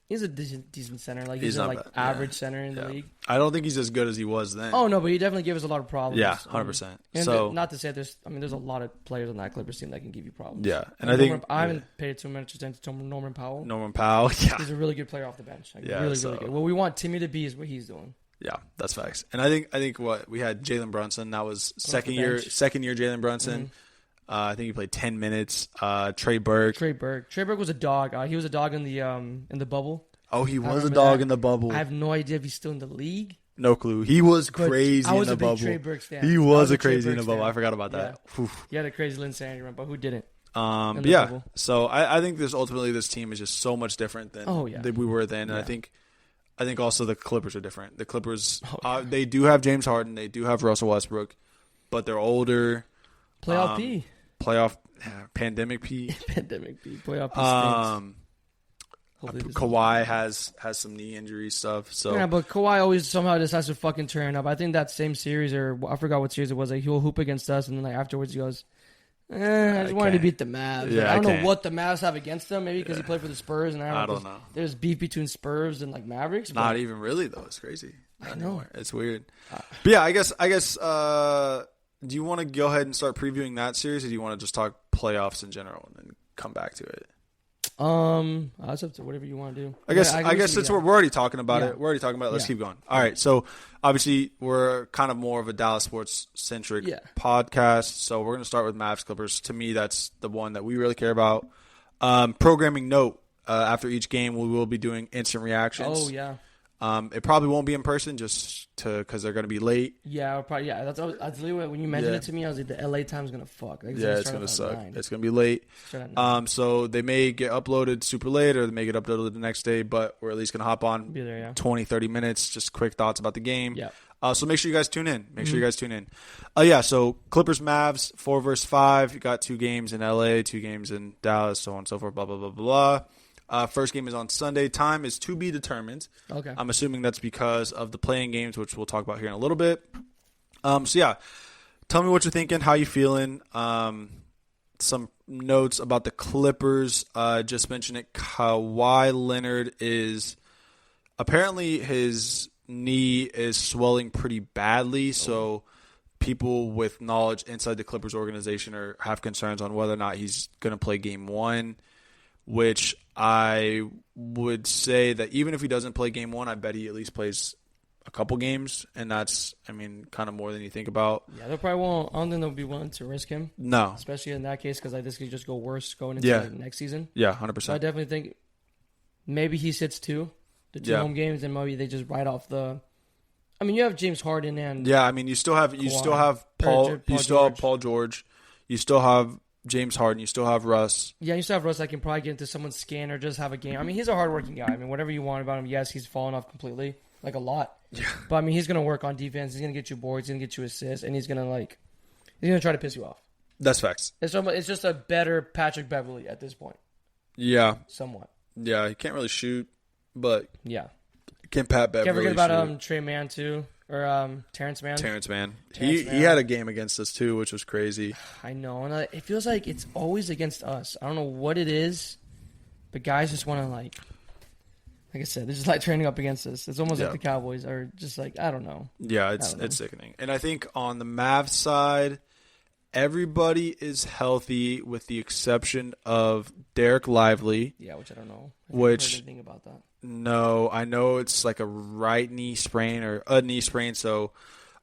he's a decent center. Like he's a not bad. average center in the league. I don't think he's as good as he was then. Oh no, but he definitely gave us a lot of problems. Yeah, 100%. And So not to say there's a lot of players on that Clippers team that can give you problems. yeah, and I think I haven't paid too much attention to Norman Powell. Yeah, He's a really good player off the bench. Like, Yeah, really, so- really good. What we want Timmy to be is what he's doing. yeah, that's facts. And I think what we had Jalen Brunson. That was second the year bench. Jalen Brunson. I think he played 10 minutes. Trey Burke. Trey Burke was a dog. He was a dog in the bubble. Oh, he was a remember dog that. in the bubble. I have no idea if he's still in the league. No clue. He was crazy I was in the a big bubble. Trey Burke fan. He I was a Trey crazy in Burke the bubble. fan. I forgot about that. Yeah. He had a crazy Linsanity run, but who didn't? But the yeah. bubble. So I think this team is just so much different than we were then, and Yeah. I think also the Clippers are different. The Clippers, yeah. they do have James Harden, they do have Russell Westbrook, but they're older. Playoff P. Pandemic P. Pandemic P. Playoff P stinks. Kawhi has some knee injury stuff. So yeah, but Kawhi always somehow just has to fucking turn up. I think that same series, or I forgot what series it was, like he'll hoop against us, and then like afterwards he goes, I just wanted to beat the Mavs. Yeah, I don't know what the Mavs have against them. Maybe because he played for the Spurs, and I don't know. There's beef between Spurs and like Mavericks. Not even really though. It's crazy. I know. It's weird. But yeah, I guess. Do you want to go ahead and start previewing that series, or do you want to just talk playoffs in general and then come back to it? That's up to whatever you want to do. I guess since we're already talking about it, let's keep going. All right, so obviously we're kind of more of a Dallas sports centric podcast, so we're going to start with Mavericks-Clippers. To me, that's the one that we really care about. Programming note: after each game, we will be doing instant reactions. Oh yeah. It probably won't be in person just because they're going to be late. Yeah, probably. Yeah, that's literally when you mentioned it to me. I was like, the LA time's gonna fuck. Like, it's going to suck. It's going to be late. So they may get uploaded super late, or they may get uploaded the next day. But we're at least going to hop on. Be there, 20, 30 minutes, just quick thoughts about the game. Yeah. So make sure you guys tune in. So Clippers Mavs 4 versus 5. You got 2 games in LA, 2 games in Dallas, so on and so forth. Blah blah blah blah. First game is on Sunday. Time is to be determined. Okay. I'm assuming that's because of the playing games, which we'll talk about here in a little bit. Tell me what you're thinking, how you feeling. Some notes about the Clippers. Just mention it. Kawhi Leonard is apparently his knee is swelling pretty badly, so people with knowledge inside the Clippers organization have concerns on whether or not he's going to play game 1. Which I would say that even if he doesn't play game 1, I bet he at least plays a couple games, and that's, kind of more than you think about. Yeah, they probably won't. I don't think they'll be willing to risk him. No. Especially in that case, because this could just go worse going into next season. Yeah, 100%. So I definitely think maybe he sits the 2 home games, and maybe they just write off the. You have James Harden and. Yeah, you still have Paul. You still have Paul George. You still have James Harden, you still have Russ. Yeah, you still have Russ that can probably get into someone's skin or just have a game. He's a hardworking guy. Whatever you want about him, yes, he's fallen off completely, like a lot. Yeah. But he's gonna work on defense. He's gonna get you boards. He's gonna get you assists, and he's gonna try to piss you off. That's facts. It's just a better Patrick Beverley at this point. Yeah. Somewhat. Yeah, he can't really shoot, but yeah. Can Pat Beverley? Can't forget about Trey Mann too. Or Terrence Mann. He had a game against us too, which was crazy. I know, and it feels like it's always against us. I don't know what it is, but guys just want to like I said, they're just training up against us. It's almost like the Cowboys are just I don't know. Yeah, it's sickening. And I think on the Mavs side, everybody is healthy with the exception of Derek Lively. Yeah, which I don't know. I haven't heard anything about that. No, I know it's like a right knee sprain or a knee sprain, so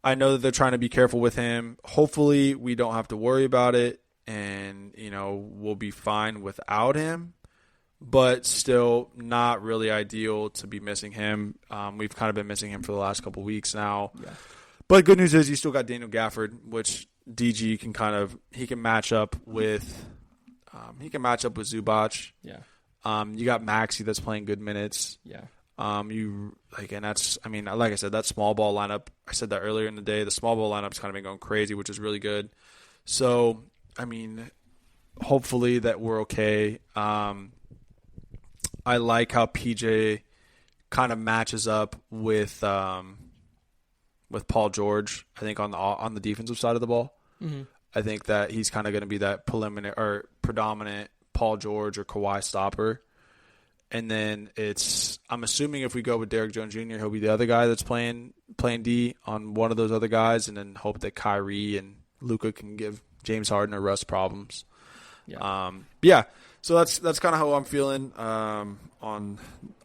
I know that they're trying to be careful with him. Hopefully, we don't have to worry about it, and we'll be fine without him. But still, not really ideal to be missing him. We've kind of been missing him for the last couple weeks now. Yeah. But good news is you still got Daniel Gafford, which DG can match up with. He can match up with Zubac. Yeah. You got Maxey that's playing good minutes. Yeah. And that's, I mean, like I said, that small ball lineup, I said that earlier in the day, the small ball lineup's kind of been going crazy, which is really good. So, I mean, hopefully that we're okay. I like how PJ kind of matches up with Paul George, I think, on the defensive side of the ball. Mm-hmm. I think that he's kind of going to be that predominant Paul George or Kawhi stopper. And then I'm assuming if we go with Derek Jones Jr., he'll be the other guy that's playing D on one of those other guys, and then hope that Kyrie and Luka can give James Harden or Russ problems. Yeah. So that's kind of how I'm feeling on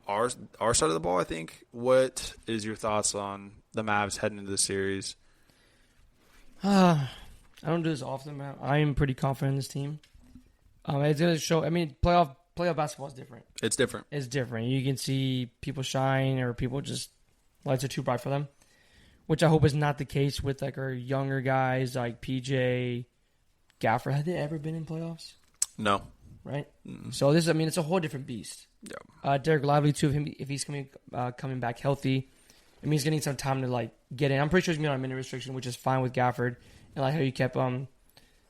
our side of the ball, I think. What is your thoughts on the Mavs heading into the series? I don't do this often, man. I am pretty confident in this team. It's going to show. I mean, playoff basketball is different. It's different. It's different. You can see people shine, or people just lights are too bright for them, which I hope is not the case with like our younger guys like PJ, Gafford. Have they ever been in playoffs? No. Right. Mm-mm. So it's a whole different beast. Yeah. Derek Lively too. If he's coming back healthy, I mean he's gonna need some time to like get in. I'm pretty sure he's gonna be on a minute restriction, which is fine with Gafford, and like how you kept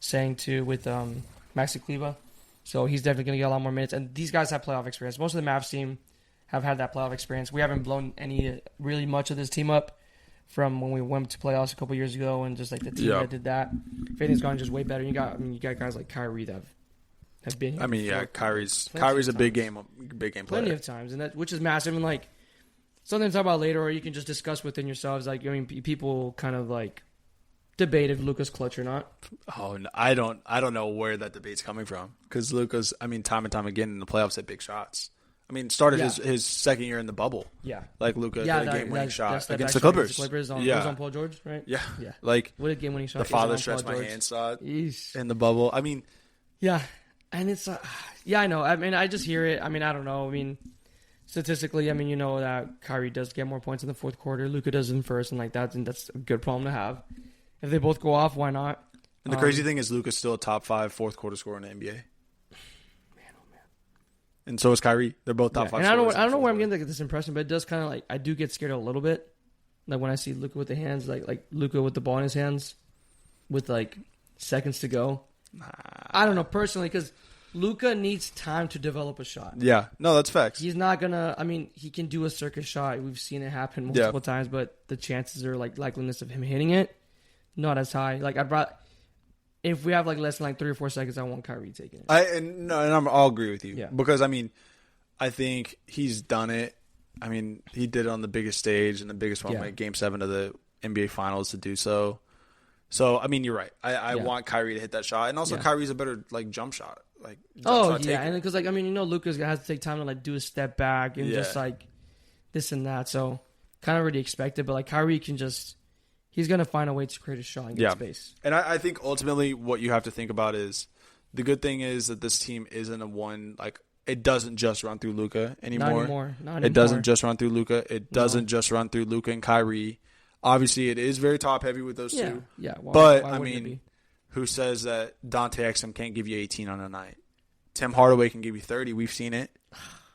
saying too with Maxi-Kleber. So he's definitely going to get a lot more minutes. And these guys have playoff experience. Most of the Mavs team have had that playoff experience. We haven't blown really much of this team up from when we went to playoffs a couple years ago, and just like the team that did that. If anything's gone just way better. You got guys like Kyrie that have been here. I mean, yeah, Kyrie's a big game player. Plenty of times, and which is massive. And like something to talk about later, or you can just discuss within yourselves. Like, I mean, people kind of like debate if Luka's clutch or not. Oh, no, I don't know where that debate's coming from, because Luka's, I mean, time and time again in the playoffs hit big shots. I mean, started his second year in the bubble. Yeah, like Luka hit a game-winning shot against the Clippers. Clippers. It was on Paul George, right? Yeah. Like what a game-winning shot! The father stretched my hand shot in the bubble. I mean, yeah, and it's I know. I mean, I just hear it. I mean, I don't know. I mean, statistically, I mean, you know that Kyrie does get more points in the fourth quarter. Luka does in first, and like that, and that's a good problem to have. If they both go off, why not? And the crazy thing is Luka's still a top 5 fourth quarter scorer in the NBA. Man, oh man. And so is Kyrie. They're both top 5 and scorers. I don't know where I'm getting this impression, but it does kind of like, I do get scared a little bit. Like when I see Luka with the hands, like Luka with the ball in his hands with like seconds to go. I don't know personally, because Luka needs time to develop a shot. Yeah. No, that's facts. He's not going to, I mean, he can do a circus shot. We've seen it happen multiple times, but the chances are like likeliness of him hitting it, not as high. Like if we have like less than like 3 or 4 seconds, I want Kyrie taking it. I'll agree with you. Yeah. Because I mean, I think he's done it. I mean, he did it on the biggest stage and the biggest moment, like Game 7 of the NBA Finals, to do so. So I mean, you're right. I want Kyrie to hit that shot, and also Kyrie's a better like jump shot. Like and because like I mean, you know, Luka's has to take time to like do a step back and just like this and that. So kind of already expected, but like Kyrie can just. He's going to find a way to create a shot and get space. And I think ultimately what you have to think about is the good thing is that this team isn't a one, like, it doesn't just run through Luka anymore. Not anymore. It doesn't just run through Luka. It doesn't just run through Luka and Kyrie. Obviously, it is very top heavy with those two. Yeah. But, I mean, who says that Dante Exum can't give you 18 on a night? Tim Hardaway can give you 30. We've seen it.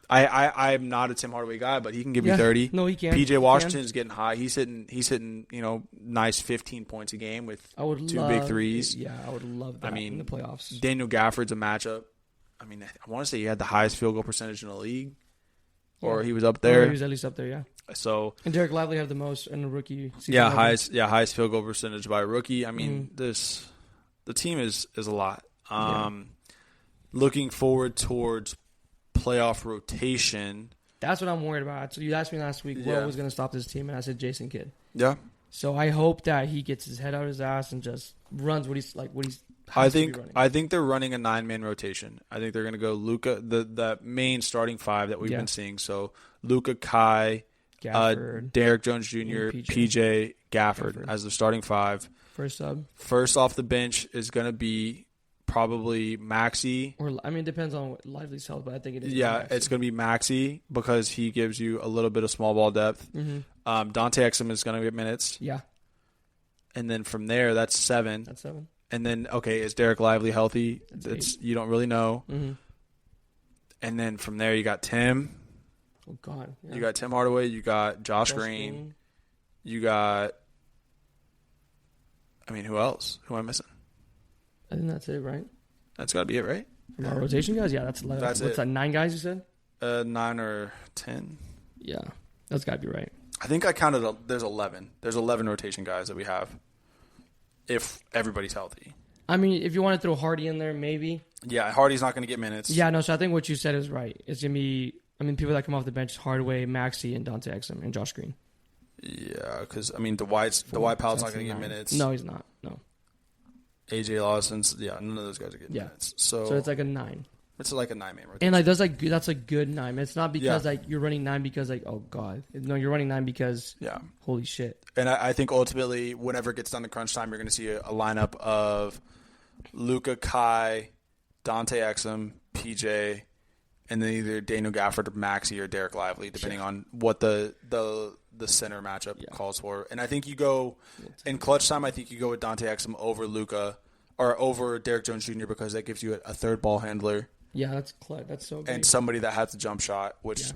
I'm not a Tim Hardaway guy, but he can give you 30. No, he can. PJ Washington's getting high. He's hitting, you know, nice 15 points a game with 2 big threes. Yeah, I would love that in the playoffs. Daniel Gafford's a matchup. I mean, I want to say he had the highest field goal percentage in the league, or he was up there. He was at least up there, yeah. So and Derek Lively had the most in the rookie season. Highest field goal percentage by a rookie. I mean, the team is a lot. Looking forward towards playoff rotation. That's what I'm worried about. So you asked me last week what was going to stop this team, and I said Jason Kidd. Yeah. So I hope that he gets his head out of his ass and just runs what he's. I think they're running a 9-man rotation. I think they're going to go Luka, the main starting 5 that we've been seeing. So Luka, Kai, Gafford, Derek Jones Jr., PJ, Gafford as the starting 5. First sub. First off the bench is going to be probably Maxey. Or I mean, it depends on what Lively's health, but I think it is. Yeah, it's going to be Maxey because he gives you a little bit of small ball depth. Mm-hmm. Dante Exum is going to get minutes. Yeah. And then from there, that's 7. That's 7. And then, is Derek Lively healthy? You don't really know. Mm-hmm. And then from there, you got Tim. Oh, God. Yeah. You got Tim Hardaway. You got Josh Green. You got, who else? Who am I missing? I think that's it, right? That's got to be it, right? From our rotation guys? Yeah, that's 11. That's What's it. that, 9 guys you said? 9 or 10. Yeah, that's got to be right. I think I counted, there's 11. There's 11 rotation guys that we have if everybody's healthy. If you want to throw Hardy in there, maybe. Yeah, Hardy's not going to get minutes. Yeah, no, so I think what you said is right. It's going to be, people that come off the bench, Hardaway, Maxey, and Dante Exum, and Josh Green. Yeah, because, the White Pal's not going to get minutes. No, he's not. No. AJ Lawson's, none of those guys are getting minutes. So it's like a 9. It's like a 9-man rotation. And that's a good 9. It's not because you're running 9 because oh God. No, you're running 9 because holy shit. And I think ultimately, whenever it gets down to crunch time, you're going to see a lineup of Luka, Kai, Dante Exum, PJ, and then either Daniel Gafford or Maxey or Derek Lively, depending on what the center matchup calls for. And I think you go in clutch time. I think you go with Dante Exum over Luka or over Derek Jones Jr. because that gives you a third ball handler. Yeah, that's so great. And somebody that has a jump shot, which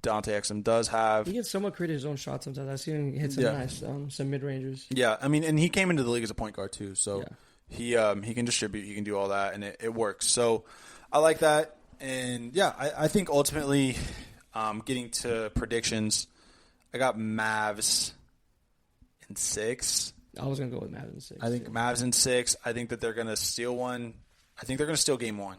Dante Exum does have. He can somewhat create his own shots sometimes. I see him hit some nice, some mid-rangers. Yeah, and he came into the league as a point guard too, so he can distribute, he can do all that, and it works. So I like that, and I think ultimately, getting to predictions, I got Mavs in 6. I was gonna go with Mavs in 6. I think Mavs in 6. I think that they're gonna steal one. I think they're gonna steal game 1.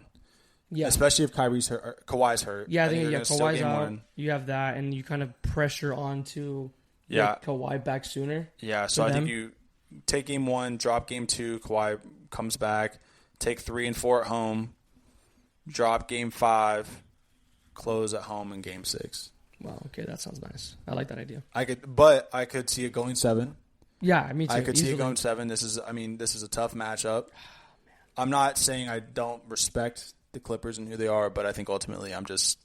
Yeah, especially if Kawhi's hurt. Yeah, I think Kawhi's out. You have that, and you kind of pressure on to get Kawhi back sooner. Yeah, so I think you take game 1, drop game 2. Kawhi comes back, take 3 and 4 at home, drop game 5, close at home in game 6. Wow, okay, that sounds nice. I like that idea. I could see it going 7. Yeah, me too. I could see it going 7. This is a tough matchup. I'm not saying I don't respect the Clippers and who they are, but I think ultimately I'm just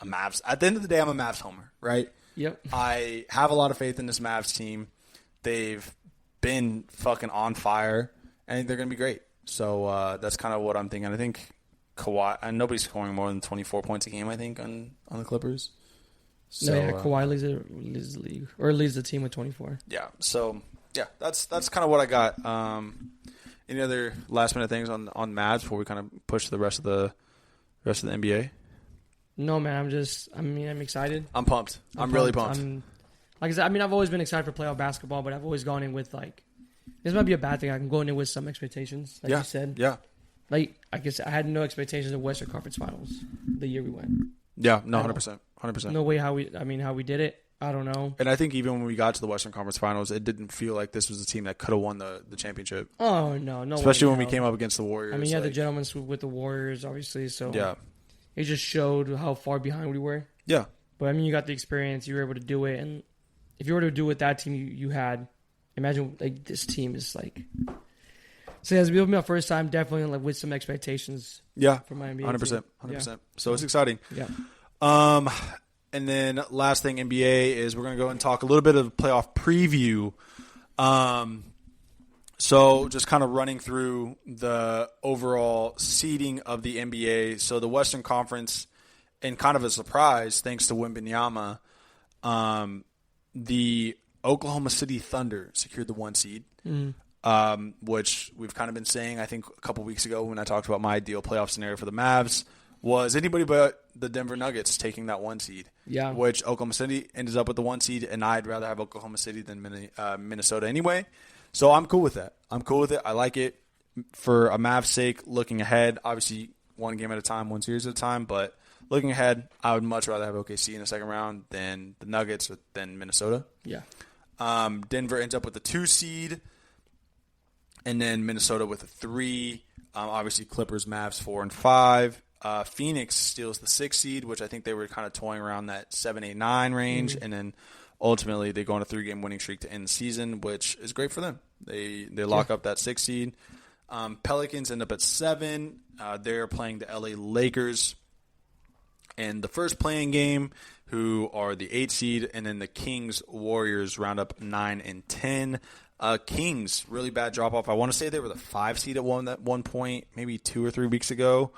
a Mavs. At the end of the day, I'm a Mavs homer, right? Yep. I have a lot of faith in this Mavs team. They've been fucking on fire, and they're going to be great. So that's kind of what I'm thinking. I think Kawhi, and nobody's scoring more than 24 points a game, I think, on the Clippers. So, Kawhi leads the league, or leads the team with 24. Yeah, so, that's kind of what I got. Any other last minute things on Mavs before we kind of push the rest of the NBA? No, man. I'm excited. I'm pumped. I'm really pumped. Like I said, I've always been excited for playoff basketball, but I've always gone in with this might be a bad thing. I'm going in with some expectations, like you said. Yeah. Like I guess I had no expectations of Western Conference Finals the year we went. Yeah, no, 100%. No way how we did it. I don't know. And I think even when we got to the Western Conference Finals, it didn't feel like this was a team that could have won the championship. Oh, no. Especially when we came up against the Warriors. The gentleman sweep with the Warriors, obviously. So it just showed how far behind we were. Yeah. But, you got the experience. You were able to do it. And if you were to do it with that team you had, imagine, this team is, So, as it'll be my first time, definitely, with some expectations for my NBA 100%. team. 100%. So, it's exciting. Yeah. And then last thing, NBA, is we're going to go and talk a little bit of playoff preview. So just kind of running through the overall seeding of the NBA. So the Western Conference, and kind of a surprise, thanks to Wembanyama, the Oklahoma City Thunder secured the 1 seed, which we've kind of been saying, I think, a couple weeks ago when I talked about my ideal playoff scenario for the Mavs. Was anybody but the Denver Nuggets taking that 1 seed. Yeah. Which Oklahoma City ended up with the 1 seed, and I'd rather have Oklahoma City than Minnesota anyway. So I'm cool with that. I like it for a Mavs sake. Looking ahead, obviously 1 game at a time, 1 series at a time, but looking ahead, I would much rather have OKC in the second round than the Nuggets or than Minnesota. Yeah. Denver ends up with the 2 seed, and then Minnesota with a 3. Obviously Clippers, Mavs 4 and 5. Phoenix steals the 6 seed, which I think they were kind of toying around that 7, 8, 9 range, and then ultimately they go on a 3-game winning streak to end the season, which is great for them. They lock up that 6 seed. Pelicans end up at 7. They're playing the LA Lakers in the first playing game, who are the 8 seed, and then the Kings Warriors round up 9 and 10. Kings, really bad drop off. I want to say they were the 5 seed at one point, maybe 2 or 3 weeks ago.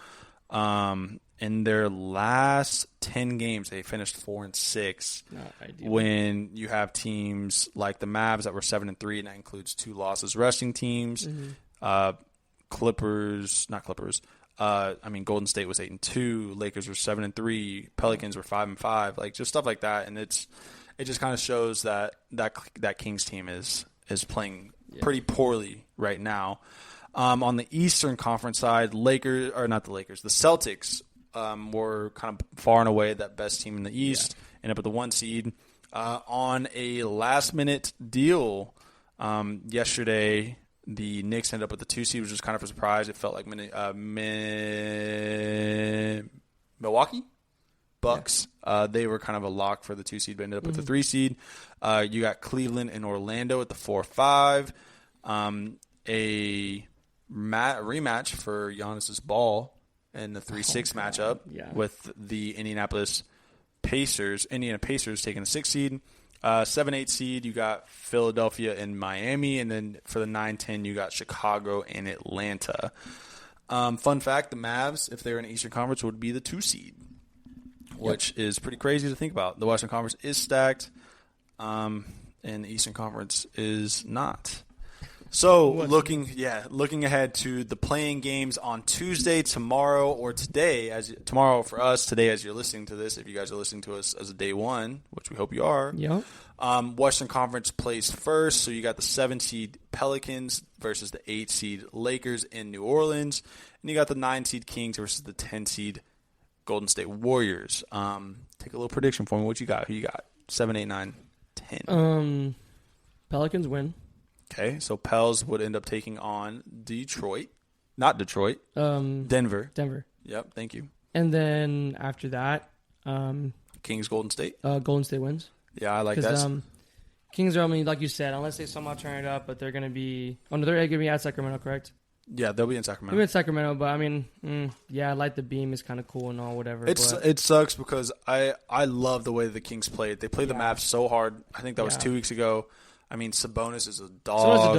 And in their last 10 games, they finished 4-6. Not ideal. When you have teams like the Mavs that were 7-3, and that includes 2 losses rushing teams. Golden State was 8-2. Lakers were 7-3. Pelicans were 5-5. Like, just stuff like that, and it just kind of shows that Kings team is playing pretty poorly right now. On the Eastern Conference side, the Celtics were kind of far and away that best team in the East, ended up with the 1 seed. On a last-minute deal yesterday, the Knicks ended up with the 2 seed, which was kind of a surprise. It felt like Milwaukee Bucks. They were kind of a lock for the 2 seed, but ended up with the 3 seed. You got Cleveland and Orlando at the 4-5. A rematch for Giannis's ball in the 3-6 matchup with the Indiana Pacers taking the 6 seed. 7-8 seed, you got Philadelphia and Miami, and then for the 9-10, you got Chicago and Atlanta. Fun fact, the Mavs, if they were in the Eastern Conference, would be the 2 seed, which is pretty crazy to think about. The Western Conference is stacked, and the Eastern Conference is not. So looking ahead to the playing games on Tuesday, tomorrow, or today, tomorrow for us, today as you're listening to this, if you guys are listening to us as a day 1, which we hope you are. Yep. Western Conference plays first, so you got the 7 seed Pelicans versus the 8 seed Lakers in New Orleans, and you got the 9 seed Kings versus the 10 seed Golden State Warriors. Take a little prediction for me. What you got? Who you got? 7, 8, 9, 10. Pelicans win. Okay, so Pels would end up taking on Detroit. Not Detroit. Denver. Yep, thank you. And then after that, Kings, Golden State. Golden State wins. Yeah, I like that. Kings are, like you said, unless they somehow turn it up, but they're going to be... Oh, no, they're going to be at Sacramento, correct? Yeah, they'll be in Sacramento. They'll be in Sacramento, but I mean, I like the beam. It's kind of cool and all, whatever. It sucks because I love the way the Kings played. They played the Mavs so hard. I think that was 2 weeks ago. I mean, Sabonis is a dog. Sabonis is a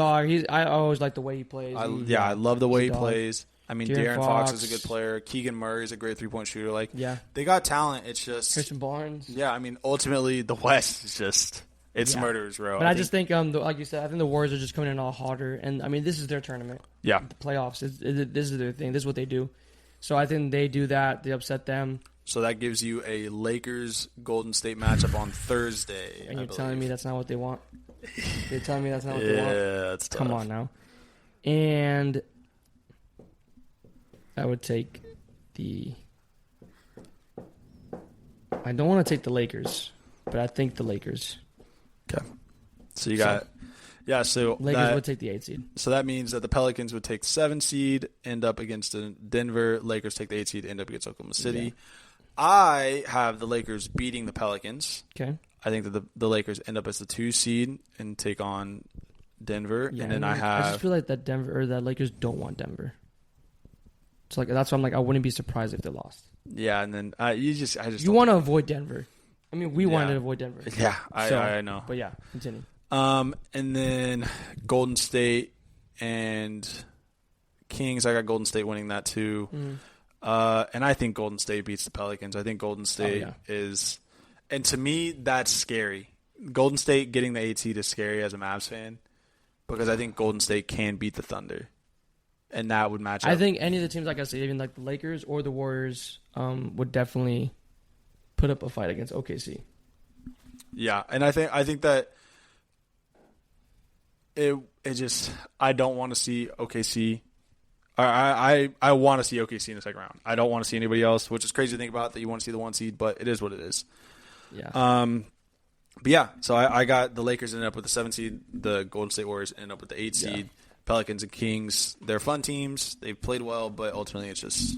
dog. I always like the way he plays. I love the way he plays. I mean, De'Aaron Fox is a good player. Keegan Murray is a great 3-point shooter. They got talent. It's just Christian Barnes. Yeah, I mean, ultimately the West is just murderers row. But I just think, like you said, I think the Warriors are just coming in all harder, and I mean, this is their tournament. Yeah, the playoffs. This is their thing. This is what they do. So I think they do that. They upset them. So that gives you a Lakers Golden State matchup on Thursday. And you're telling me that's not what they want? You're telling me that's not what they want? Yeah, that's tough. Come on now. And I would take I don't want to take the Lakers, but I think the Lakers. Okay. So you got... Yeah, so Lakers would take the 8 seed. So that means that the Pelicans would take the 7 seed, end up against Denver. Lakers take the 8 seed, end up against Oklahoma City. Yeah. I have the Lakers beating the Pelicans. Okay. I think that the Lakers end up as the 2 seed and take on Denver. Yeah, and then I just feel like that Lakers don't want Denver. So that's why I'm like, I wouldn't be surprised if they lost. Yeah, and then you want to avoid Denver. I mean, we wanted to avoid Denver. Yeah, I know. But yeah, continue. And then Golden State and Kings. I got Golden State winning that too. And I think Golden State beats the Pelicans. I think Golden State is, and to me, that's scary. Golden State getting the 8 seed is scary as a Mavs fan because I think Golden State can beat the Thunder, and that would match up. I think any of the teams, like I said, even like the Lakers or the Warriors, would definitely put up a fight against OKC. Yeah, and I think that. It just I don't want to see OKC. I want to see OKC in the second round. I don't want to see anybody else, which is crazy to think about that you want to see the 1 seed, but it is what it is. Yeah. But yeah, so I got the Lakers ended up with the 7 seed, the Golden State Warriors ended up with the 8 seed. Yeah. Pelicans and Kings, they're fun teams. They've played well, but ultimately it's just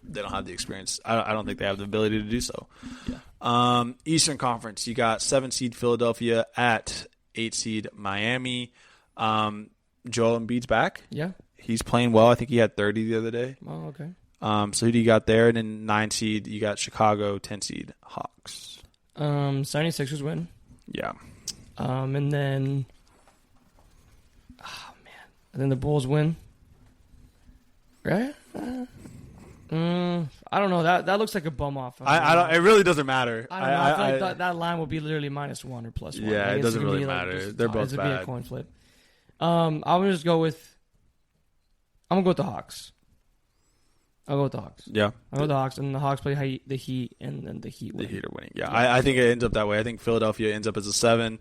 they don't have the experience. I don't think they have the ability to do so. Yeah. Eastern Conference, you got 7 seed Philadelphia at 8 seed Miami. Joel Embiid's back. Yeah. He's playing well. I think he had 30 the other day. Oh, okay. So who do you got there? And then 9 seed, you got Chicago, 10 seed Hawks. 76ers win. Yeah. And then, and then the Bulls win. Right? I don't know. That looks like a bum off. I don't. It really doesn't matter. I don't know. I feel like that line will be literally -1 or +1. Yeah, like, it doesn't really matter. They're both bad. Be a coin flip. I'm gonna just go with. I'm gonna go with the Hawks. I'll go with the Hawks. Yeah, I'll go with the Hawks, and the Hawks play the Heat, and then the Heat win. The Heat are winning. Yeah, I think it ends up that way. I think Philadelphia ends up as a 7,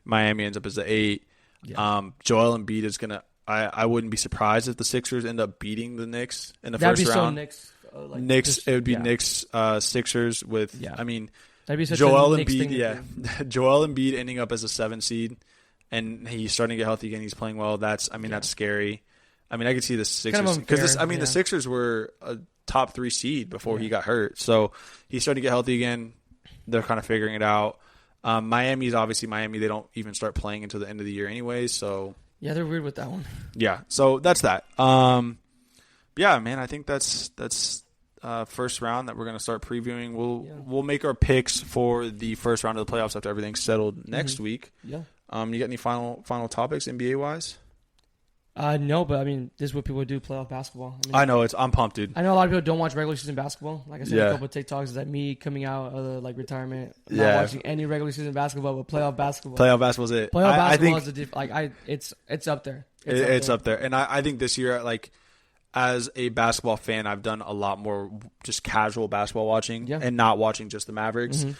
Miami ends up as an 8. Yeah. Joel Embiid is gonna. I wouldn't be surprised if the Sixers end up beating the Knicks in the first round. That'd be so Knicks. Knicks. It would be Knicks, Sixers with. Yeah. I mean, that'd be such Joel a Knicks Embiid. thing Yeah, Joel Embiid ending up as a 7 seed, and he's starting to get healthy again. He's playing well. That's scary. I mean, I could see the Sixers because the Sixers were a top 3 seed before he got hurt, so he's starting to get healthy again. They're kind of figuring it out. Miami's obviously Miami. They don't even start playing until the end of the year anyway, so. Yeah, they're weird with that one. Yeah, so that's that. Yeah, man, I think that's first round that we're gonna start previewing. We'll make our picks for the first round of the playoffs after everything's settled next week. Yeah. You got any final topics NBA wise? No, but I mean, this is what people do, playoff basketball. I know I'm pumped, dude. I know a lot of people don't watch regular season basketball. Like I said, a couple of TikToks is that me coming out of the retirement, not watching any regular season basketball, but playoff basketball. Playoff basketball's it. Playoff basketball is it's up there. It's up there, and I think this year, like as a basketball fan, I've done a lot more just casual basketball watching and not watching just the Mavericks. Mm-hmm.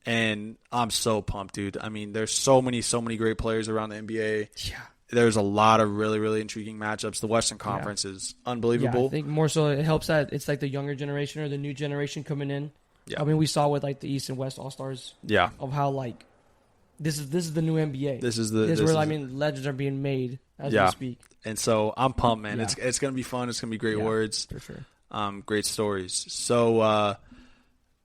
And I'm so pumped, dude. I mean, there's so many great players around the NBA. Yeah. There's a lot of really, really intriguing matchups. The Western Conference is unbelievable. Yeah, I think more so it helps that it's like the younger generation or the new generation coming in. Yeah. I mean, we saw with like the East and West All-Stars. Yeah. Of how like this is the new NBA. This is where legends are being made as we speak. And so I'm pumped, man. Yeah. It's gonna be fun. It's gonna be great words. For sure. Great stories. So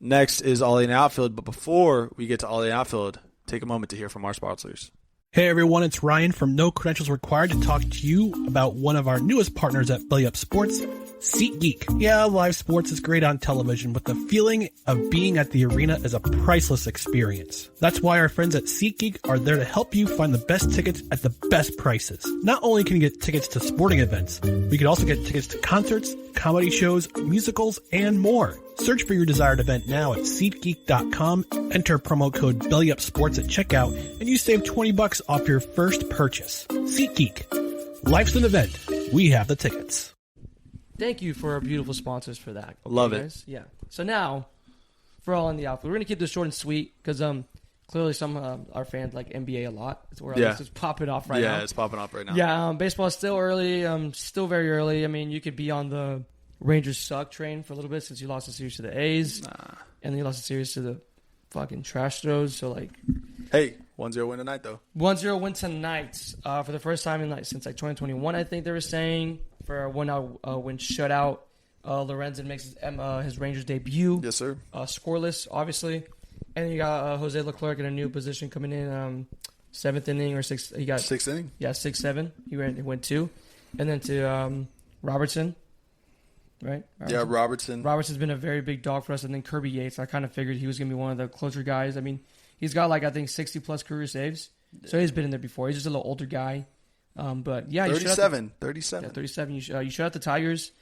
next is Ollie and Outfield, but before we get to Ollie and Outfield, take a moment to hear from our sponsors. Hey everyone, it's Ryan from No Credentials Required to talk to you about one of our newest partners at Belly Up Sports, SeatGeek. Yeah, live sports is great on television, but the feeling of being at the arena is a priceless experience. That's why our friends at SeatGeek are there to help you find the best tickets at the best prices. Not only can you get tickets to sporting events, we can also get tickets to concerts, comedy shows, musicals, and more. Search for your desired event now at SeatGeek.com, enter promo code BellyUpSports at checkout, and you save $20 off your first purchase. SeatGeek. Life's an event. We have the tickets. Thank you for our beautiful sponsors for that. Okay, love it. Guys? Yeah. So now, for all in the outfield, we're going to keep this short and sweet because clearly some our fans like NBA a lot. It's where it's popping off right now. Yeah, it's popping off right now. Yeah, baseball is still early. Still very early. I mean, you could be on the Rangers suck train for a little bit since you lost the series to the A's. And then you lost the series to the fucking Trash Throws. So, like... Hey, 1-0 win tonight, though. 1-0 win tonight. For the first time since 2021, I think they were saying, for a 1-0 win shutout. Lorenzen makes his Rangers debut. Yes, sir. Scoreless, obviously. And then you got Jose Leclerc in a new position coming in, 7th inning or 6th. He got 6th inning? Yeah, 6-7. He went 2. And then to Robertson. Right? Yeah, Robertson. Robertson's been a very big dog for us. And then Kirby Yates, I kind of figured he was going to be one of the closer guys. I mean, he's got, I think 60-plus career saves. So he's been in there before. He's just a little older guy. But, yeah. 37. Yeah, 37. You shut out the Tigers.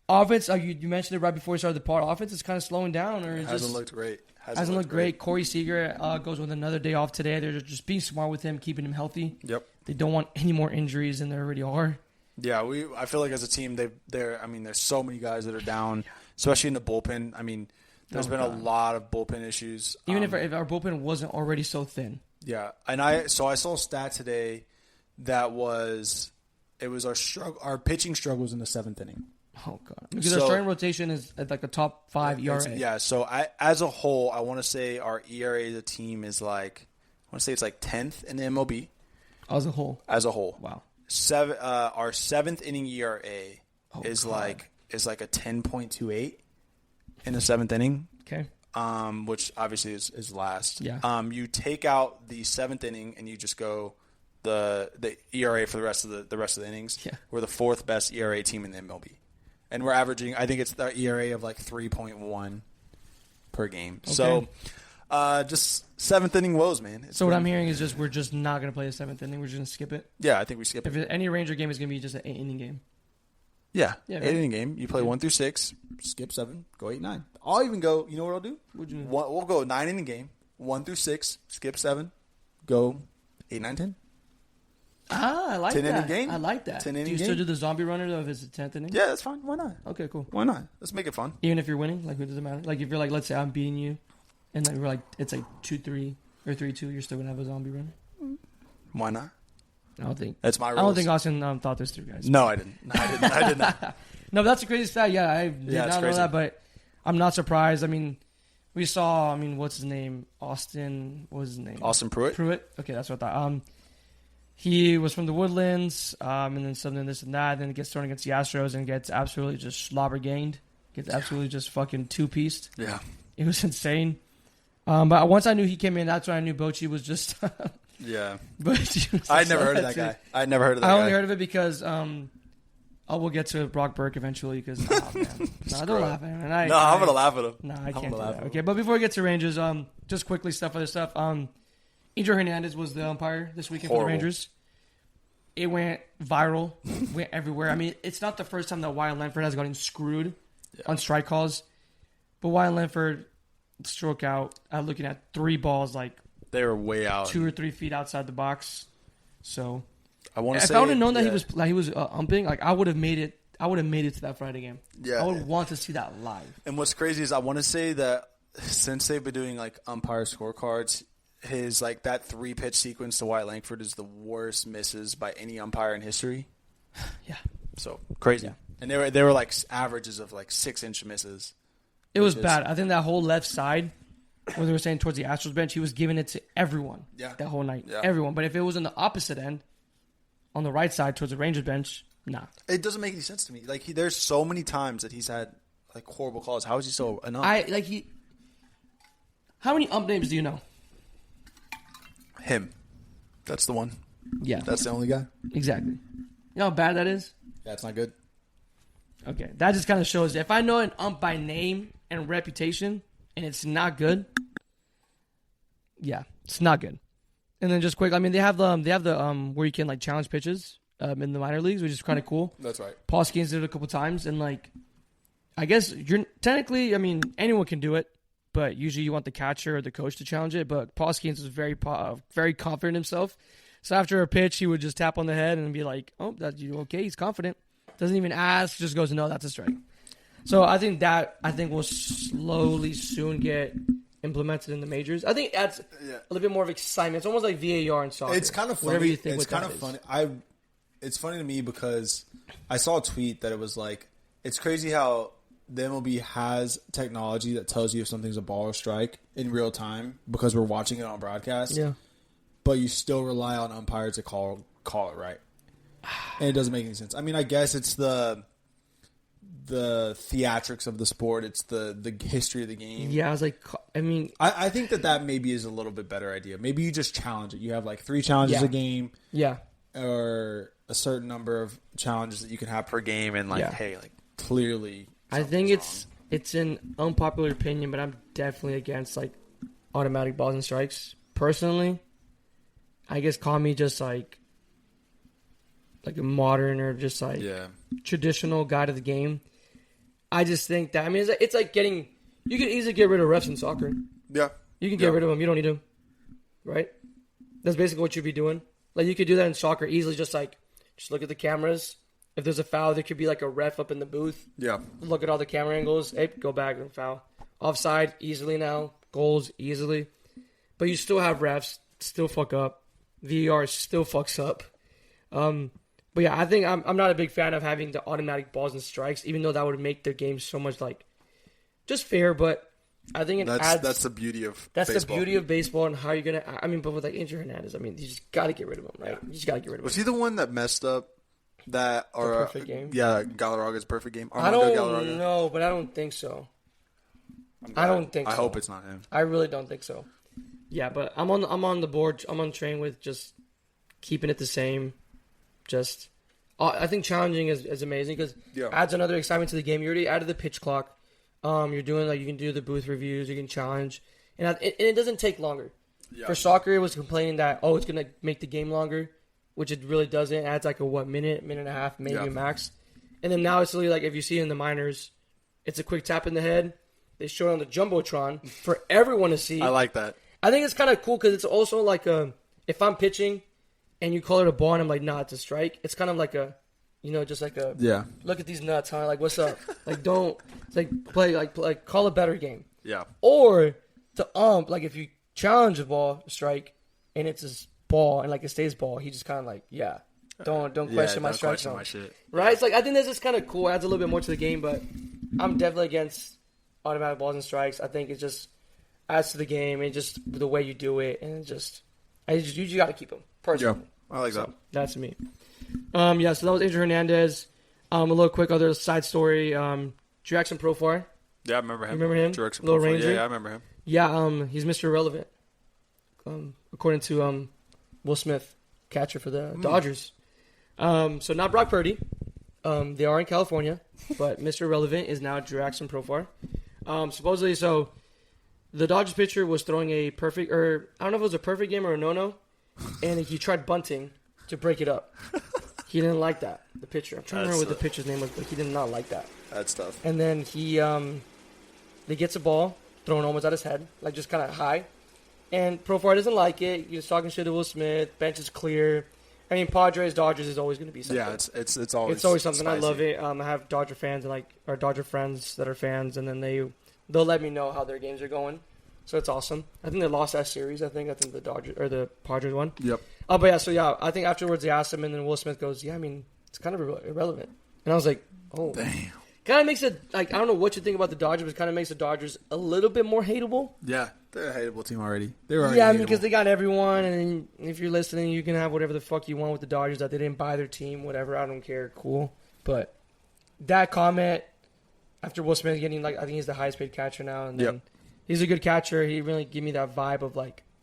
Offense, you mentioned it right before we started the pod. Offense is kind of slowing down. Or hasn't looked great. Hasn't looked great. Corey Seager goes with another day off today. They're just being smart with him, keeping him healthy. Yep. They don't want any more injuries than there already are. Yeah, I feel like as a team, there's so many guys that are down, especially in the bullpen. I mean, there's been a lot of bullpen issues. Even if our bullpen wasn't already so thin. Yeah, and I saw a stat today that our pitching struggles in the 7th inning. Oh god, because our starting rotation is at like a top 5 ERA. Yeah, so as a whole, I want to say our ERA as a team is it's 10th in the MLB. As a whole. Wow. Our 7th inning ERA is like a 10.28 in the 7th inning. Okay. Which obviously is last. Yeah. You take out the 7th inning and you just go the ERA for the rest of the innings. Yeah. We're the 4th best ERA team in the MLB, and we're averaging. I think it's the ERA of 3.1 per game. Okay. So. Just 7th inning woes, man. What I'm hearing is we're just not going to play the 7th inning. We're just going to skip it. Yeah, I think we skip it. If any Ranger game is going to be just an 8-inning game. Yeah, Yeah, 8 right. inning game. You play 1 through 6, skip 7, go 8, 9. I'll even go. You know what I'll do? What'd you do? We'll go 9 inning game, 1 through 6, skip 7, go 8, 9, 10. I like 10 that. inning game. I like that. 10 Do inning you still game. do the zombie runner though if it's the 10th inning? Yeah, that's fine. Why not? Okay, cool. Why not? Let's make it fun. Even if you're winning, like, it doesn't matter. Like, if you're like, let's say I'm beating you, and like we're like, it's like 2-3 or 3-2, you're still gonna have a zombie runner. Why not? I don't think. That's my rules. I don't think Austin thought this through, guys. No, I didn't. I did not. No, but that's a crazy stat. Yeah, I did Yeah, it's not know crazy. that, but I'm not surprised. I mean, we saw. I mean, what's his name? Austin. What was his name? Austin Pruitt. Pruitt. Okay, that's what I thought. He was from the Woodlands, and then something this and that. Then gets thrown against the Astros and gets absolutely just slobber gained. Gets absolutely just fucking two-pieced. Yeah. It was insane. But once I knew he came in, that's when I knew Bochy was just. Yeah. Bochy was I'd never heard of that guy. I'd never heard of that I guy. only heard of it because we'll get to Brock Burke eventually because man, no, don't laugh at him. And I'm gonna laugh at him. No, I I'm can't gonna do laugh that. at him. Okay, but before we get to Rangers, just quickly other stuff. Angel Hernandez was the umpire this weekend for Horrible. the Rangers. It went viral, went everywhere. I mean, it's not the first time that Wyatt Langford has gotten screwed on strike calls, but Wyatt Langford struck out looking at 3 balls like They were way out. 2 or 3 feet outside the box. So I want to say if I would have known that he was umping, like I would have made it. I would have made it to that Friday game. Yeah. I would want to see that live. And what's crazy is I want to say that since they've been doing like umpire scorecards, his like that 3-pitch sequence to Wyatt Langford is the worst misses by any umpire in history. Yeah, So crazy. Yeah. And they were like averages of like 6-inch misses. it was Which is- bad. I think that whole left side, where they were saying towards the Astros bench, he was giving it to everyone. Yeah. that whole night, Yeah. everyone. But if it was on the opposite end, on the right side towards the Rangers bench, nah. It doesn't make any sense to me. Like there's so many times that he's had like horrible calls. How is he so an ump? How many ump names do you know? Him. That's the one. Yeah, That's the only guy. exactly. You know how bad that is? Yeah, it's not good. Okay, that just kind of shows if I know an ump by name and reputation, and it's not good. Yeah, it's not good. And then just quick, I mean, they have the where you can like challenge pitches in the minor leagues, which is kind of cool. That's right. Paul Skeens did it a couple times, and like, I guess you're technically, I mean, anyone can do it, but usually you want the catcher or the coach to challenge it. But Paul Skeens was very confident in himself. So after a pitch, he would just tap on the head and be like, "Oh, that you okay?" He's confident. Doesn't even ask. Just goes, "No, that's a strike." So I think will slowly soon get implemented in the majors. I think it adds a little bit more of excitement. It's almost like VAR in soccer. It's kind of funny. Whatever you think. It's kind of funny. It's funny to me because I saw a tweet that it was like, it's crazy how the MLB has technology that tells you if something's a ball or strike in real time because we're watching it on broadcast. Yeah. But you still rely on umpires to call it right. And it doesn't make any sense. I mean, I guess it's the theatrics of the sport. It's the history of the game. Yeah, I was like, I mean, I think that maybe is a little bit better idea. Maybe you just challenge it. You have like 3 challenges a game. yeah. Or a certain number of challenges that you can have per game, and like, hey, like clearly, I think something's it's an unpopular opinion, but I'm definitely against like automatic balls and strikes. Personally, I guess call me just like a modern or just like traditional guy to the game. I just think that, I mean, it's like getting, you can easily get rid of refs in soccer. Yeah, You can get rid of them. You don't need them, right? That's basically what you'd be doing. Like, you could do that in soccer easily, just look at the cameras. If there's a foul, there could be like a ref up in the booth. yeah. Look at all the camera angles. Hey, go back and foul. Offside, easily now. Goals, easily. But you still have refs, still fuck up. VAR still fucks up. But yeah, I think I'm not a big fan of having the automatic balls and strikes, even though that would make the game so much like just fair. But I think That's the beauty of baseball. the beauty of baseball and how you're gonna. I mean, but with like Angel Hernandez, I mean, you just got to get rid of him, right? You just got to get rid of him. Was he the one that messed up that or perfect game? Yeah, Galarraga's perfect game. I don't know, but I don't think so. I don't think so. I hope it's not him. I really don't think so. Yeah, but I'm on the board. I'm on the train with just keeping it the same. Just, I think challenging is amazing because it adds another excitement to the game. You already added the pitch clock. You're doing like you can do the booth reviews. You can challenge, and it doesn't take longer. Yeah. For soccer, it was complaining that it's gonna make the game longer, which it really doesn't. It adds like a minute and a half, maybe max. And then now it's literally like if you see it in the minors, it's a quick tap in the head. They show it on the Jumbotron for everyone to see. I like that. I think it's kind of cool because it's also like if I'm pitching and you call it a ball and I'm like, nah, it's a strike. It's kind of like a, just like a, look at these nuts, huh? Like, what's up? Like, don't, it's like, play, like call a better game. Yeah. Or to like if you challenge a ball, a strike, and it's a ball and like it stays ball, he just kind of like, don't question my strike zone. Right? It's like, I think this is kind of cool. It adds a little bit more to the game, but I'm definitely against automatic balls and strikes. I think it just adds to the game and just the way you do it, and you just got to keep them personally. Yeah, I like that. That's me. So that was Adrian Hernandez. A little quick other side story. Jackson Profar. Yeah, I remember him. You remember him? Jackson Little Profar. Ranger. Yeah, I remember him. Yeah, he's Mr. Irrelevant. According to Will Smith, catcher for the Dodgers. So not Brock Purdy. They are in California, but Mr. Irrelevant is now Jackson Profar. Supposedly, so the Dodgers pitcher was throwing a perfect, or I don't know if it was a perfect game or a no-no, and he tried bunting to break it up. He didn't like that, the pitcher. I'm trying to remember what the pitcher's name was, but he did not like that. That's tough. And then he gets a ball thrown almost at his head, like just kind of high. And Profar doesn't like it. He was talking shit to Will Smith. Bench is clear. I mean, Padres, Dodgers is always going to be something. Yeah, it's always something. spicy. I love it. I have Dodger fans or Dodger friends that are fans, and then they'll let me know how their games are going. So it's awesome. I think they lost that series. I think the Dodgers or the Padres won. Yep. But yeah, I think afterwards they asked him, and then Will Smith goes, "Yeah, I mean, it's kind of irrelevant." And I was like, "Oh, damn." Kind of makes it like I don't know what you think about the Dodgers, but it kind of makes the Dodgers a little bit more hateable. Yeah, they're a hateable team already. They're already. Yeah, I mean, because they got everyone, and if you're listening, you can have whatever the fuck you want with the Dodgers. That they didn't buy their team, whatever. I don't care. Cool, but that comment after Will Smith getting I think he's the highest paid catcher now, and then he's a good catcher. He really gave me that vibe of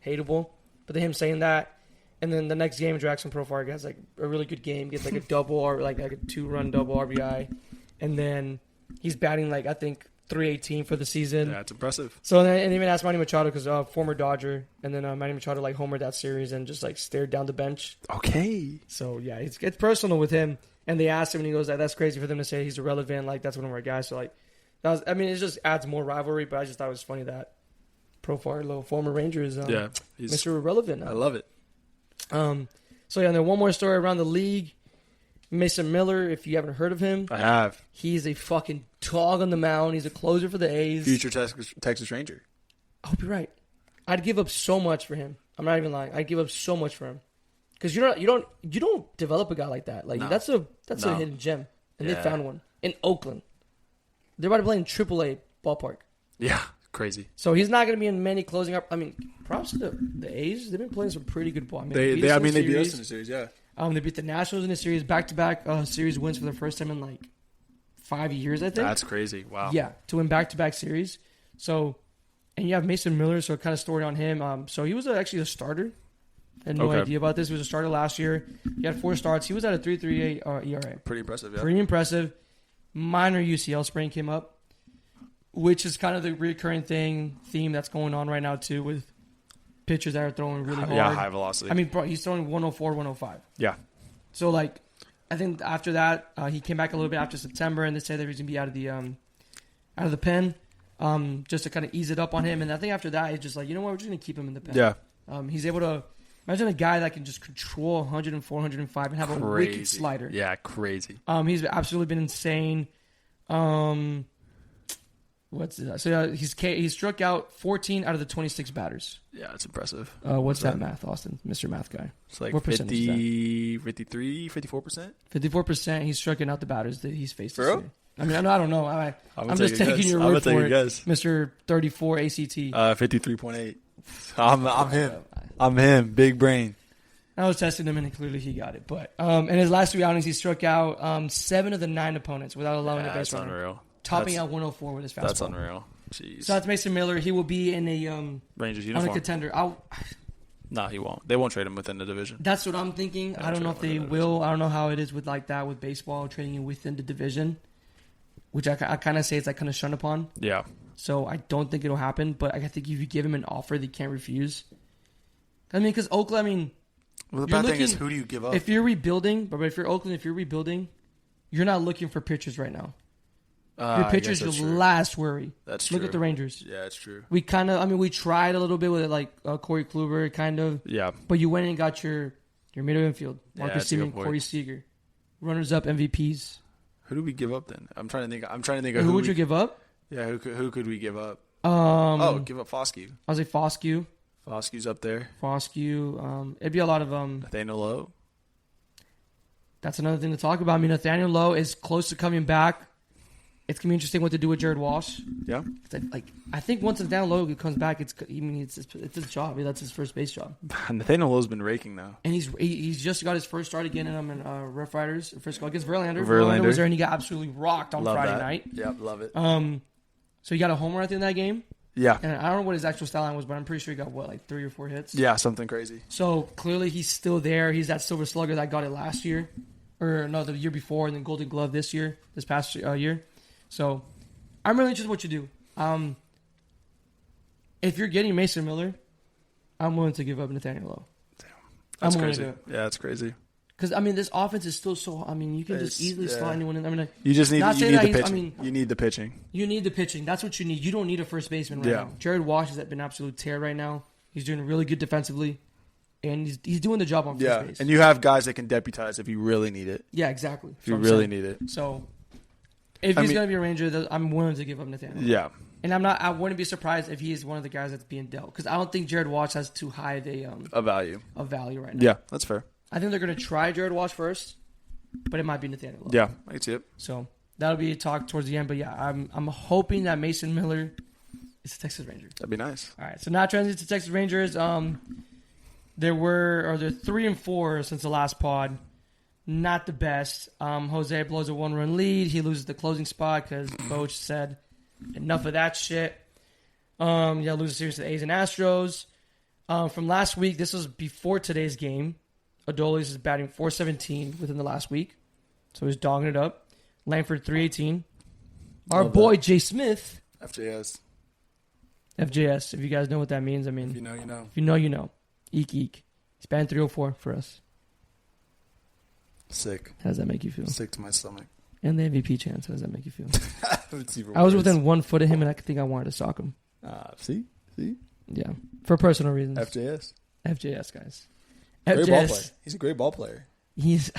hateable. But then him saying that, and then the next game, Jackson Profar has a really good game, gets a double or like a 2-run double RBI. And then he's batting I think 318 for the season. Yeah, it's impressive. So and even asked Manny Machado because former Dodger, and then Manny Machado homered that series and just stared down the bench. Okay. So yeah, it's personal with him. And they asked him, and he goes, "That's crazy for them to say he's irrelevant. That's one of our guys." So that was. I mean, it just adds more rivalry. But I just thought it was funny that Profar, little former Ranger, is he's Mr. Irrelevant now. I love it. So yeah, and then one more story around the league. Mason Miller, if you haven't heard of him. I have. He's a fucking dog on the mound. He's a closer for the A's. Future Texas Ranger. I hope you're right. I'd give up so much for him. I'm not even lying. I'd give up so much for him. Because you don't develop a guy like that. No. That's a hidden gem. And they found one. In Oakland. They're about to play in AAA ballpark. Yeah. Crazy. So he's not going to be in many closing up. I mean, props to the A's. They've been playing some pretty good ball. They beat us in the series, yeah. They beat the Nationals in the series, back-to-back series wins for the first time in 5 years, I think. That's crazy. Wow. Yeah, to win back-to-back series. So, and you have Mason Miller, so kind of story on him. So he was actually a starter. I had no idea about this. He was a starter last year. He had 4 starts. He was at a 3.38 ERA. Pretty impressive, yeah. Pretty impressive. Minor UCL sprain came up, which is kind of the recurring theme that's going on right now, too, with pitchers that are throwing really hard. Yeah, high velocity. I mean, bro, he's throwing 104, 105. Yeah. So, I think after that, he came back a little bit after September, and they said that he's going to be out of the pen, just to kind of ease it up on him. And I think after that, it's just you know what, we're just going to keep him in the pen. Yeah. He's able to imagine a guy that can just control 104, 105 and have a wicked slider. Yeah, crazy. He's absolutely been insane. What's that? So he struck out 14 out of the 26 batters. Yeah, it's impressive. What's that math, Austin? Mr. Math guy. It's like what 50, 53, 54%? 54%. He's striking out the batters that he's faced. For real? I mean, I don't know. I'm just taking your word for it. Mr. 34 ACT. 53.8. I'm him. I'm him. Big brain. I was testing him, and clearly he got it. But in his last 3 outings, he struck out 7 of the 9 opponents without allowing a base runner. That's unreal. Topping out 104 with his fastball. That's unreal. Jeez. So that's Mason Miller. He will be in a Rangers uniform. On a contender. No, he won't. They won't trade him within the division. That's what I'm thinking. I don't know if they will. I don't know how it is with that with baseball trading him within the division, which I kind of say it's kind of shunned upon. Yeah. So I don't think it'll happen. But I think if you give him an offer, they can't refuse. I mean, because Oakland. I mean, well, the bad thing is, who do you give up? If you're rebuilding, but if you're Oakland, if you're rebuilding, you're not looking for pitchers right now. Your pitcher's your last worry. That's true. Look at the Rangers. Yeah, it's true. We we tried a little bit with it, like Corey Kluber, kind of. Yeah. But you went and got your middle infield. Marcus Semien, Corey Seager. Runners-up MVPs. Who do we give up then? I'm trying to think of who would you give up? Yeah, who could we give up? Give up Foscue. I was like Foscue. Foscue's up there. Foscue. It'd be a lot of Nathaniel Lowe. That's another thing to talk about. I mean, Nathaniel Lowe is close to coming back. It's gonna be interesting what to do with Jared Walsh. Yeah. I think once Nathaniel Lowe comes back, it's his job. That's his first base job. Nathaniel Lowe's been raking though, and he's just got his first start again in Rough Riders. First goal against Verlander. Verlander was there, and he got absolutely rocked on Friday night. Yep, love it. So he got a homer at the end of that game. Yeah. And I don't know what his actual stat line was, but I'm pretty sure he got, 3 or 4 hits? Yeah, something crazy. So clearly he's still there. He's that silver slugger that got it last year. Or no, the year before, and then Golden Glove this past year. So I'm really interested in what you do. If you're getting Mason Miller, I'm willing to give up Nathaniel Lowe. Damn. That's crazy. Yeah, that's crazy. Because, this offense is still so... you can just easily slot anyone in. You just need, the pitching. You need the pitching. You need the pitching. That's what you need. You don't need a first baseman right now. Jared Walsh has been an absolute tear right now. He's doing really good defensively. And he's doing the job on first base. And you have guys that can deputize if you really need it. Yeah, exactly. If you really need it. So, if he's going to be a Ranger, I'm willing to give up Nathaniel. Yeah. And I wouldn't be surprised if he is one of the guys that's being dealt. Because I don't think Jared Walsh has too high a value right now. Yeah, that's fair. I think they're going to try Jared Walsh first, but it might be Nathaniel Lowe. Yeah, I can see it. So that'll be a talk towards the end. But yeah, I'm hoping that Mason Miller is a Texas Ranger. That'd be nice. All right, so now transition to Texas Rangers. There were 3 and 4 since the last pod. Not the best. Jose blows a 1-run lead. He loses the closing spot because Boch said, enough of that shit. Lose a series to the A's and Astros. From last week, this was before today's game. Adolis is batting .417 within the last week. So he's dogging it up. Langford .318. Our boy Jay Smith. FJS. FJS. If you guys know what that means, if you know, you know. If you know, you know. Eek. He's batting .304 for us. Sick. How does that make you feel? Sick to my stomach. And the MVP chance. How does that make you feel? I was within 1 foot of him, and I think I wanted to sock him. See? Yeah. For personal reasons. FJS, guys. Great ball player. He's a great ball player. He's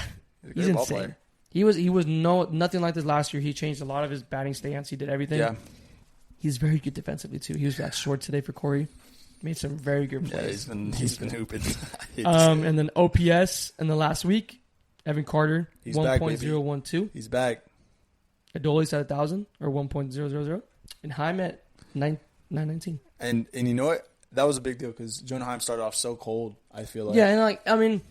insane. Player. He was nothing like this last year. He changed a lot of his batting stance. He did everything. Yeah. He's very good defensively too. He was that short today for Corey. Made some very good plays. Yeah, he's been hooping. And then OPS in the last week, Evan Carter 1.012. He's back. Adolis at 1,000 or 1.000, and Heim at 919. And you know what? That was a big deal because Jonah Heim started off so cold, I feel like. Yeah, and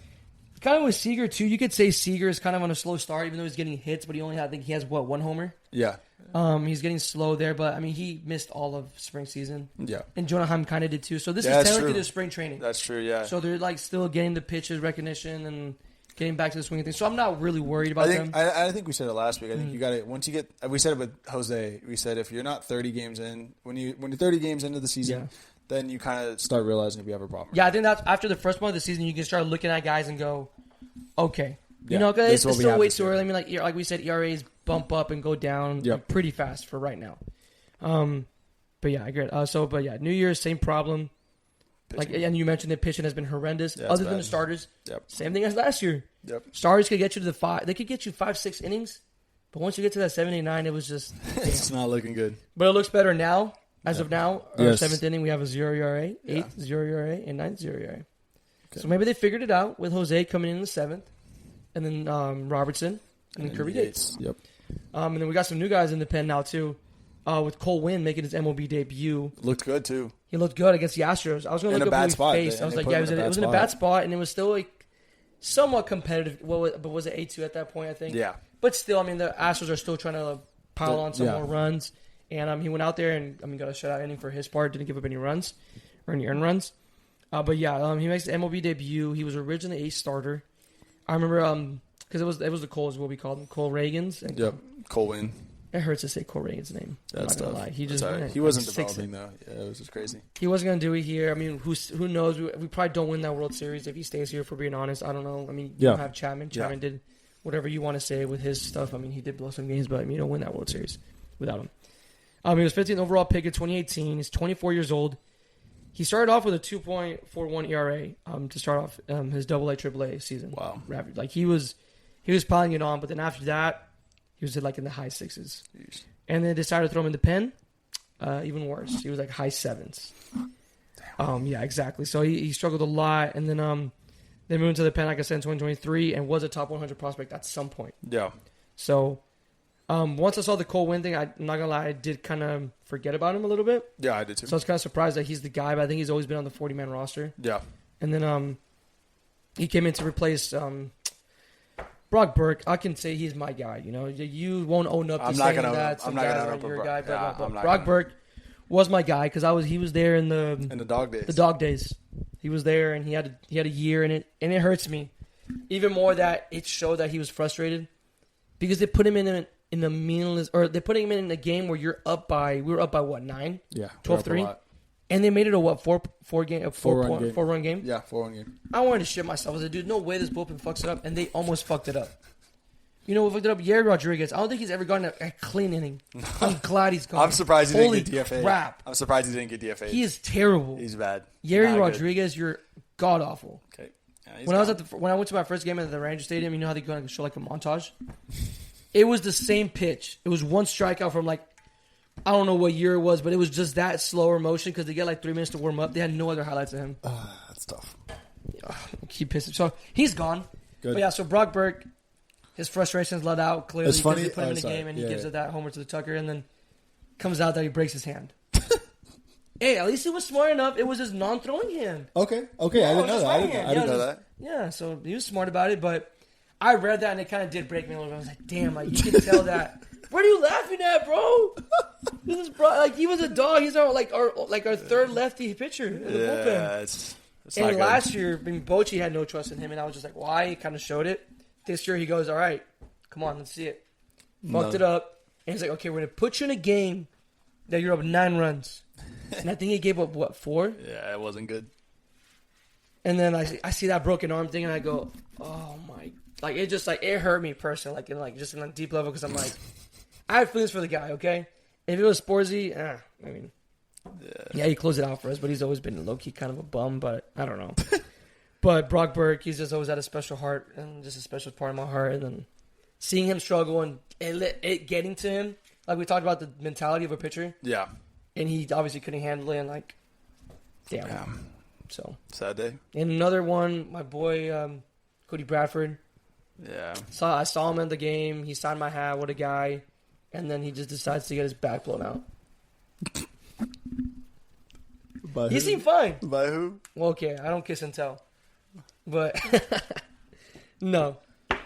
kind of with Seager, too. You could say Seager is kind of on a slow start, even though he's getting hits, but I think he has, 1 homer? Yeah. He's getting slow there, but, he missed all of spring season. Yeah. And Jonah Heim kind of did, too. So this is technically their spring training. That's true, yeah. So they're, still getting the pitches recognition and getting back to the swinging thing. So I'm not really worried about them. I think we said it last week. I think you got it. Once you get, we said it with Jose. We said if you're not 30 games in, when you're 30 games into the season, then you kind of start realizing if you have a problem. Yeah, I think that's after the first month of the season, you can start looking at guys and go, okay. It's still way too early. Like we said, ERAs bump up and go down pretty fast for right now. But yeah, I agree. New Year's, same problem. Pitching. And you mentioned that pitching has been horrendous. Other than the starters, same thing as last year. Starters could get you to they could get you 5-6 innings, but once you get to that 7, 8, 9, it was just it's not looking good. But it looks better now. As of now, our 7th inning, we have a 0 ERA, 8th 0 ERA, and 9th 0 ERA. Okay. So maybe they figured it out with Jose coming in the 7th, and then Robertson, and then Kirby Yates. Yep. And then we got some new guys in the pen now, too, with Cole Winn making his MLB debut. Looked good, too. He looked good against the Astros. I was going to look up who he faced. I was like, it was in a bad spot, and it was still somewhat competitive. But was it 8-2 at that point, I think? Yeah. But still, the Astros are still trying to pile on some more runs. And he went out there and got a shutout inning for his part. Didn't give up any runs or any earned runs. He makes the MLB debut. He was originally a starter. I remember because it was the Cole is what we called him, Cole Reagans. And Cole Winn. It hurts to say Cole Reagan's name. That's tough. Lie. He wasn't developing though. Yeah, it was just crazy. He wasn't going to do it here. Who knows? We probably don't win that World Series if he stays here. For being honest, I don't know. You don't have Chapman. Chapman did whatever you want to say with his stuff. I mean, he did blow some games, but you don't win that World Series without him. He was 15th overall pick in 2018. He's 24 years old. He started off with a 2.41 ERA to start off his AA, AAA season. Wow. Like he was piling it on, but then after that, he was like in the high sixes. Jeez. And then they decided to throw him in the pen. Even worse. He was like high sevens. Yeah, exactly. So he struggled a lot, and then they moved into the pen, like I said, in 2023, and was a top 100 prospect at some point. Yeah. So once I saw the Cole Winn thing, I'm not gonna lie, I did kind of forget about him a little bit. Yeah, I did too. So I was kind of surprised that he's the guy, but I think he's always been on the 40-man roster. Yeah. And then he came in to replace Brock Burke. I can say he's my guy. You know, you won't own up to saying that. I'm not going to own up your guy. But Brock Burke was my guy because he was there in the dog days. The dog days. He was there, and he had a year in it, and it hurts me even more that it showed that he was frustrated because they put him in a meaningless, or they put him in a game where we were up by what, 9? Yeah. 12-3? And they made it a what, four-run game? Yeah, 4-run game. I wanted to shit myself. I was like, dude, no way this bullpen fucks it up. And they almost fucked it up. You know what fucked it up? Yerry Rodriguez. I don't think he's ever gotten a clean inning. I'm glad he's gone. I'm surprised he didn't get DFA'd. Holy crap. I'm surprised he didn't get DFA'd. He is terrible. He's bad. Yerry Rodriguez, you're god-awful. Okay. Yeah, when I went to my first game at the Ranger Stadium, you know how they go and show like a montage? It was the same pitch. It was one strikeout from like, I don't know what year it was, but it was just that slower motion because they get like 3 minutes to warm up. They had no other highlights of him. That's tough. Keep pissing. So he's gone. Good. But yeah, so Brock Burke, his frustrations let out clearly it's funny. They put him in the game and he gives it that homer to the Tucker and then comes out that he breaks his hand. Hey, at least he was smart enough. It was his non-throwing hand. Okay. I didn't know that. I didn't know that. Yeah, so he was smart about it, but I read that and it kind of did break me a little bit. I was like, damn, like you can tell that. What are you laughing at, bro? This is like he was a dog. He's our third lefty pitcher in the bullpen. It's and last year, I mean, Bochy had no trust in him, and I was just like, why? He kind of showed it. This year, he goes, all right, come on, let's see it. Fucked it up, and he's like, okay, we're gonna put you in a game that you're up 9 runs, and I think he gave up what 4? Yeah, it wasn't good. And then I see that broken arm thing, and I go, oh my, like it just like it hurt me personally, just in a deep level, because I'm like. I have feelings for the guy, okay? If it was Sporzy, I mean, yeah, he closed it out for us, but he's always been low-key kind of a bum, but I don't know. But Brock Burke, he's just always had a special heart and just a special part of my heart. And then seeing him struggle and it getting to him, like we talked about the mentality of a pitcher. Yeah. And he obviously couldn't handle it and like, damn. Yeah. So. Sad day. And another one, my boy, Cody Bradford. Yeah. I saw him in the game. He signed my hat. What a guy. And then he just decides to get his back blown out. He seemed fine. By who? Well, okay, I don't kiss and tell. But, no.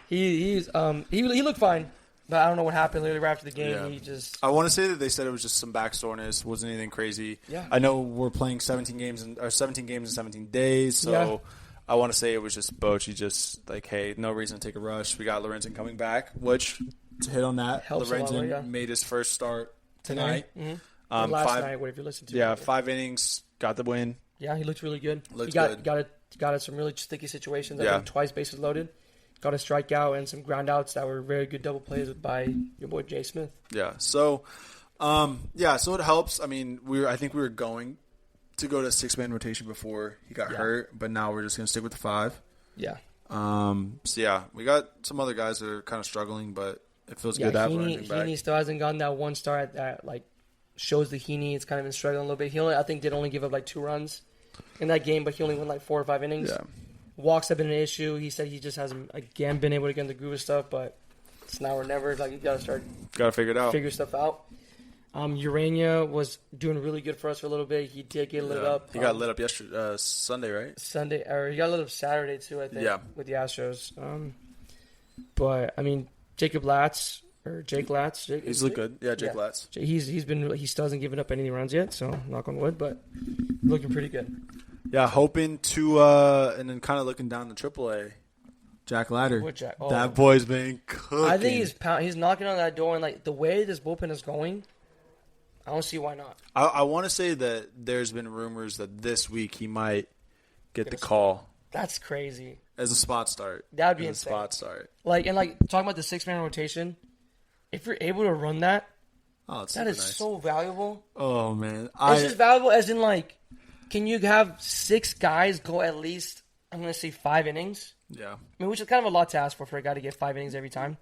He looked fine. But I don't know what happened literally right after the game. Yeah. I want to say that they said it was just some back soreness. Wasn't anything crazy. Yeah. I know we're playing 17 games in 17 days, so... Yeah. I want to say it was just Bochy, just like, hey, no reason to take a rush. We got Lorenzen coming back, which, to hit on that, Lorenzen made his first start tonight. Mm-hmm. Last night, whatever you listened to. Yeah, 5 innings, got the win. Yeah, he looked really good. He got at some really sticky situations. I think twice bases loaded. Got a strikeout and some ground outs that were very good double plays by your boy Jay Smith. Yeah, so it helps. I mean, I think we were going to go to 6-man rotation before he got hurt, but now we're just going to stick with the 5. Yeah. We got some other guys that are kind of struggling, but it feels good to have Lorenzen back. Heaney still hasn't gotten that one start that like shows the Heaney. It's kind of been struggling a little bit. He I think did only give up like 2 runs in that game, but he only won like 4 or 5 innings. Yeah. Walks have been an issue. He said he just hasn't again been able to get in the groove of stuff, but it's now or never. Like you got to figure it out. Figure stuff out. Urania was doing really good for us for a little bit. He did get lit up. He got lit up yesterday, Sunday, right? Sunday, or he got lit up Saturday too, I think. Yeah. With the Astros. But I mean, Jake Latz. He's looked good. Yeah, Jake Latz. He still hasn't given up any runs yet, so knock on wood. But looking pretty good. Yeah, hoping to and then kind of looking down to AAA. Jack Ladder. That boy's been cooking. I think he's knocking on that door, and like the way this bullpen is going. I don't see why not. I want to say that there's been rumors that this week he might get the call. That's crazy. As a spot start. That would be insane. Spot start. Talking about the 6-man rotation, if you're able to run that, that is nice. So valuable. Oh, man. It's just valuable as in, can you have 6 guys go at least, I'm going to say 5 innings? Yeah. I mean, which is kind of a lot to ask for a guy to get 5 innings every time.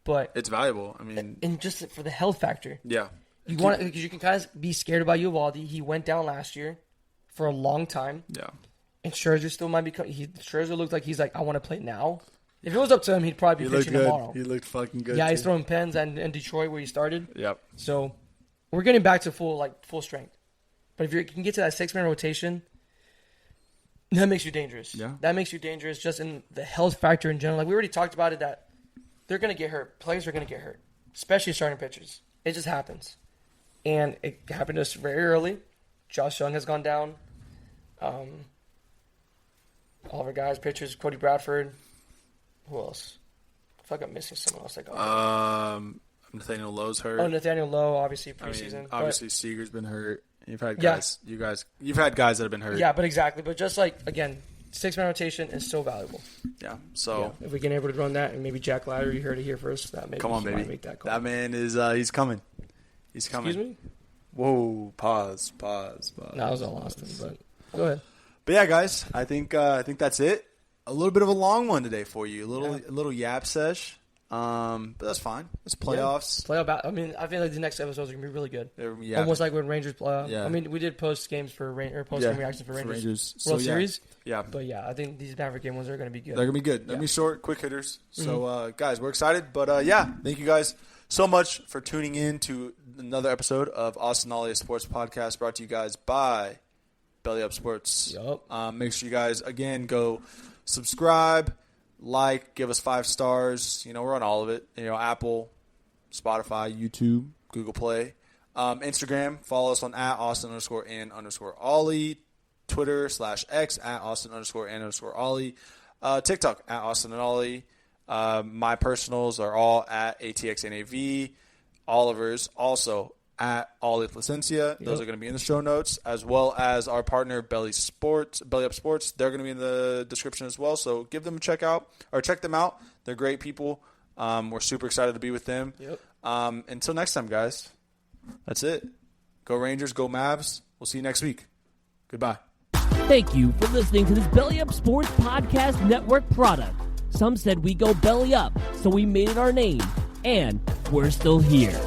But it's valuable. I mean, and just for the health factor. Yeah. You want because you can kind of be scared about Uvalde. He went down last year for a long time. Yeah. And Scherzer still might be. Scherzer looked like he's like, I want to play now. If it was up to him, he'd probably be pitching tomorrow. He looked fucking good. Yeah, he's throwing pens in Detroit where he started. Yep. So we're getting back to full strength. But if you can get to that 6-man rotation, that makes you dangerous. Yeah. That makes you dangerous just in the health factor in general. Like we already talked about it, that they're going to get hurt. Players are going to get hurt, especially starting pitchers. It just happens. And it happened to us very early. Josh Young has gone down. All of our guys, pitchers, Cody Bradford. Who else? I feel like I'm missing someone else. Nathaniel Lowe's hurt. Oh, Nathaniel Lowe, obviously preseason. Obviously Seager's been hurt. You've had guys. Yeah. You've had guys that have been hurt. Yeah, but exactly. But just again, 6-man rotation is so valuable. Yeah. So if we can able to run that, and maybe Jack Ladder, you heard it here first. Come on, baby. Make that call. That man is he's coming. He's coming. Excuse me? Whoa! Pause. No, I was all Austin, but go ahead. But yeah, guys, I think that's it. A little bit of a long one today for you. A little yap sesh. But that's fine. It's playoffs. Yeah. I mean, I feel like the next episodes are gonna be really good. Yeah. Almost like when Rangers play. Yeah. I mean, we did post games for post game reactions for Rangers. So, World Series. Yeah. But yeah, I think these Maverick game ones are gonna be good. They're gonna be good. They're gonna be short, quick hitters. So guys, we're excited. But thank you guys so much for tuning in to another episode of Austin Ollie Sports Podcast, brought to you guys by Belly Up Sports. Yep. Make sure you guys again go subscribe, give us 5 stars. We're on all of it. Apple, Spotify, YouTube, Google Play, Instagram. Follow us on @Austin_and_Ollie, Twitter /X @Austin_and_Ollie, TikTok @Austin and Ollie. My personals are all @ATXNAV. Oliver's also @Ollie Placencia. Those are going to be in the show notes, as well as our partner Belly Up Sports. They're going to be in the description as well. So give them a check them out. They're great people. We're super excited to be with them. Yep. Until next time, guys. That's it. Go Rangers, go Mavs. We'll see you next week. Goodbye. Thank you for listening to this Belly Up Sports Podcast Network product. Some said we go belly up, so we made it our name, and we're still here.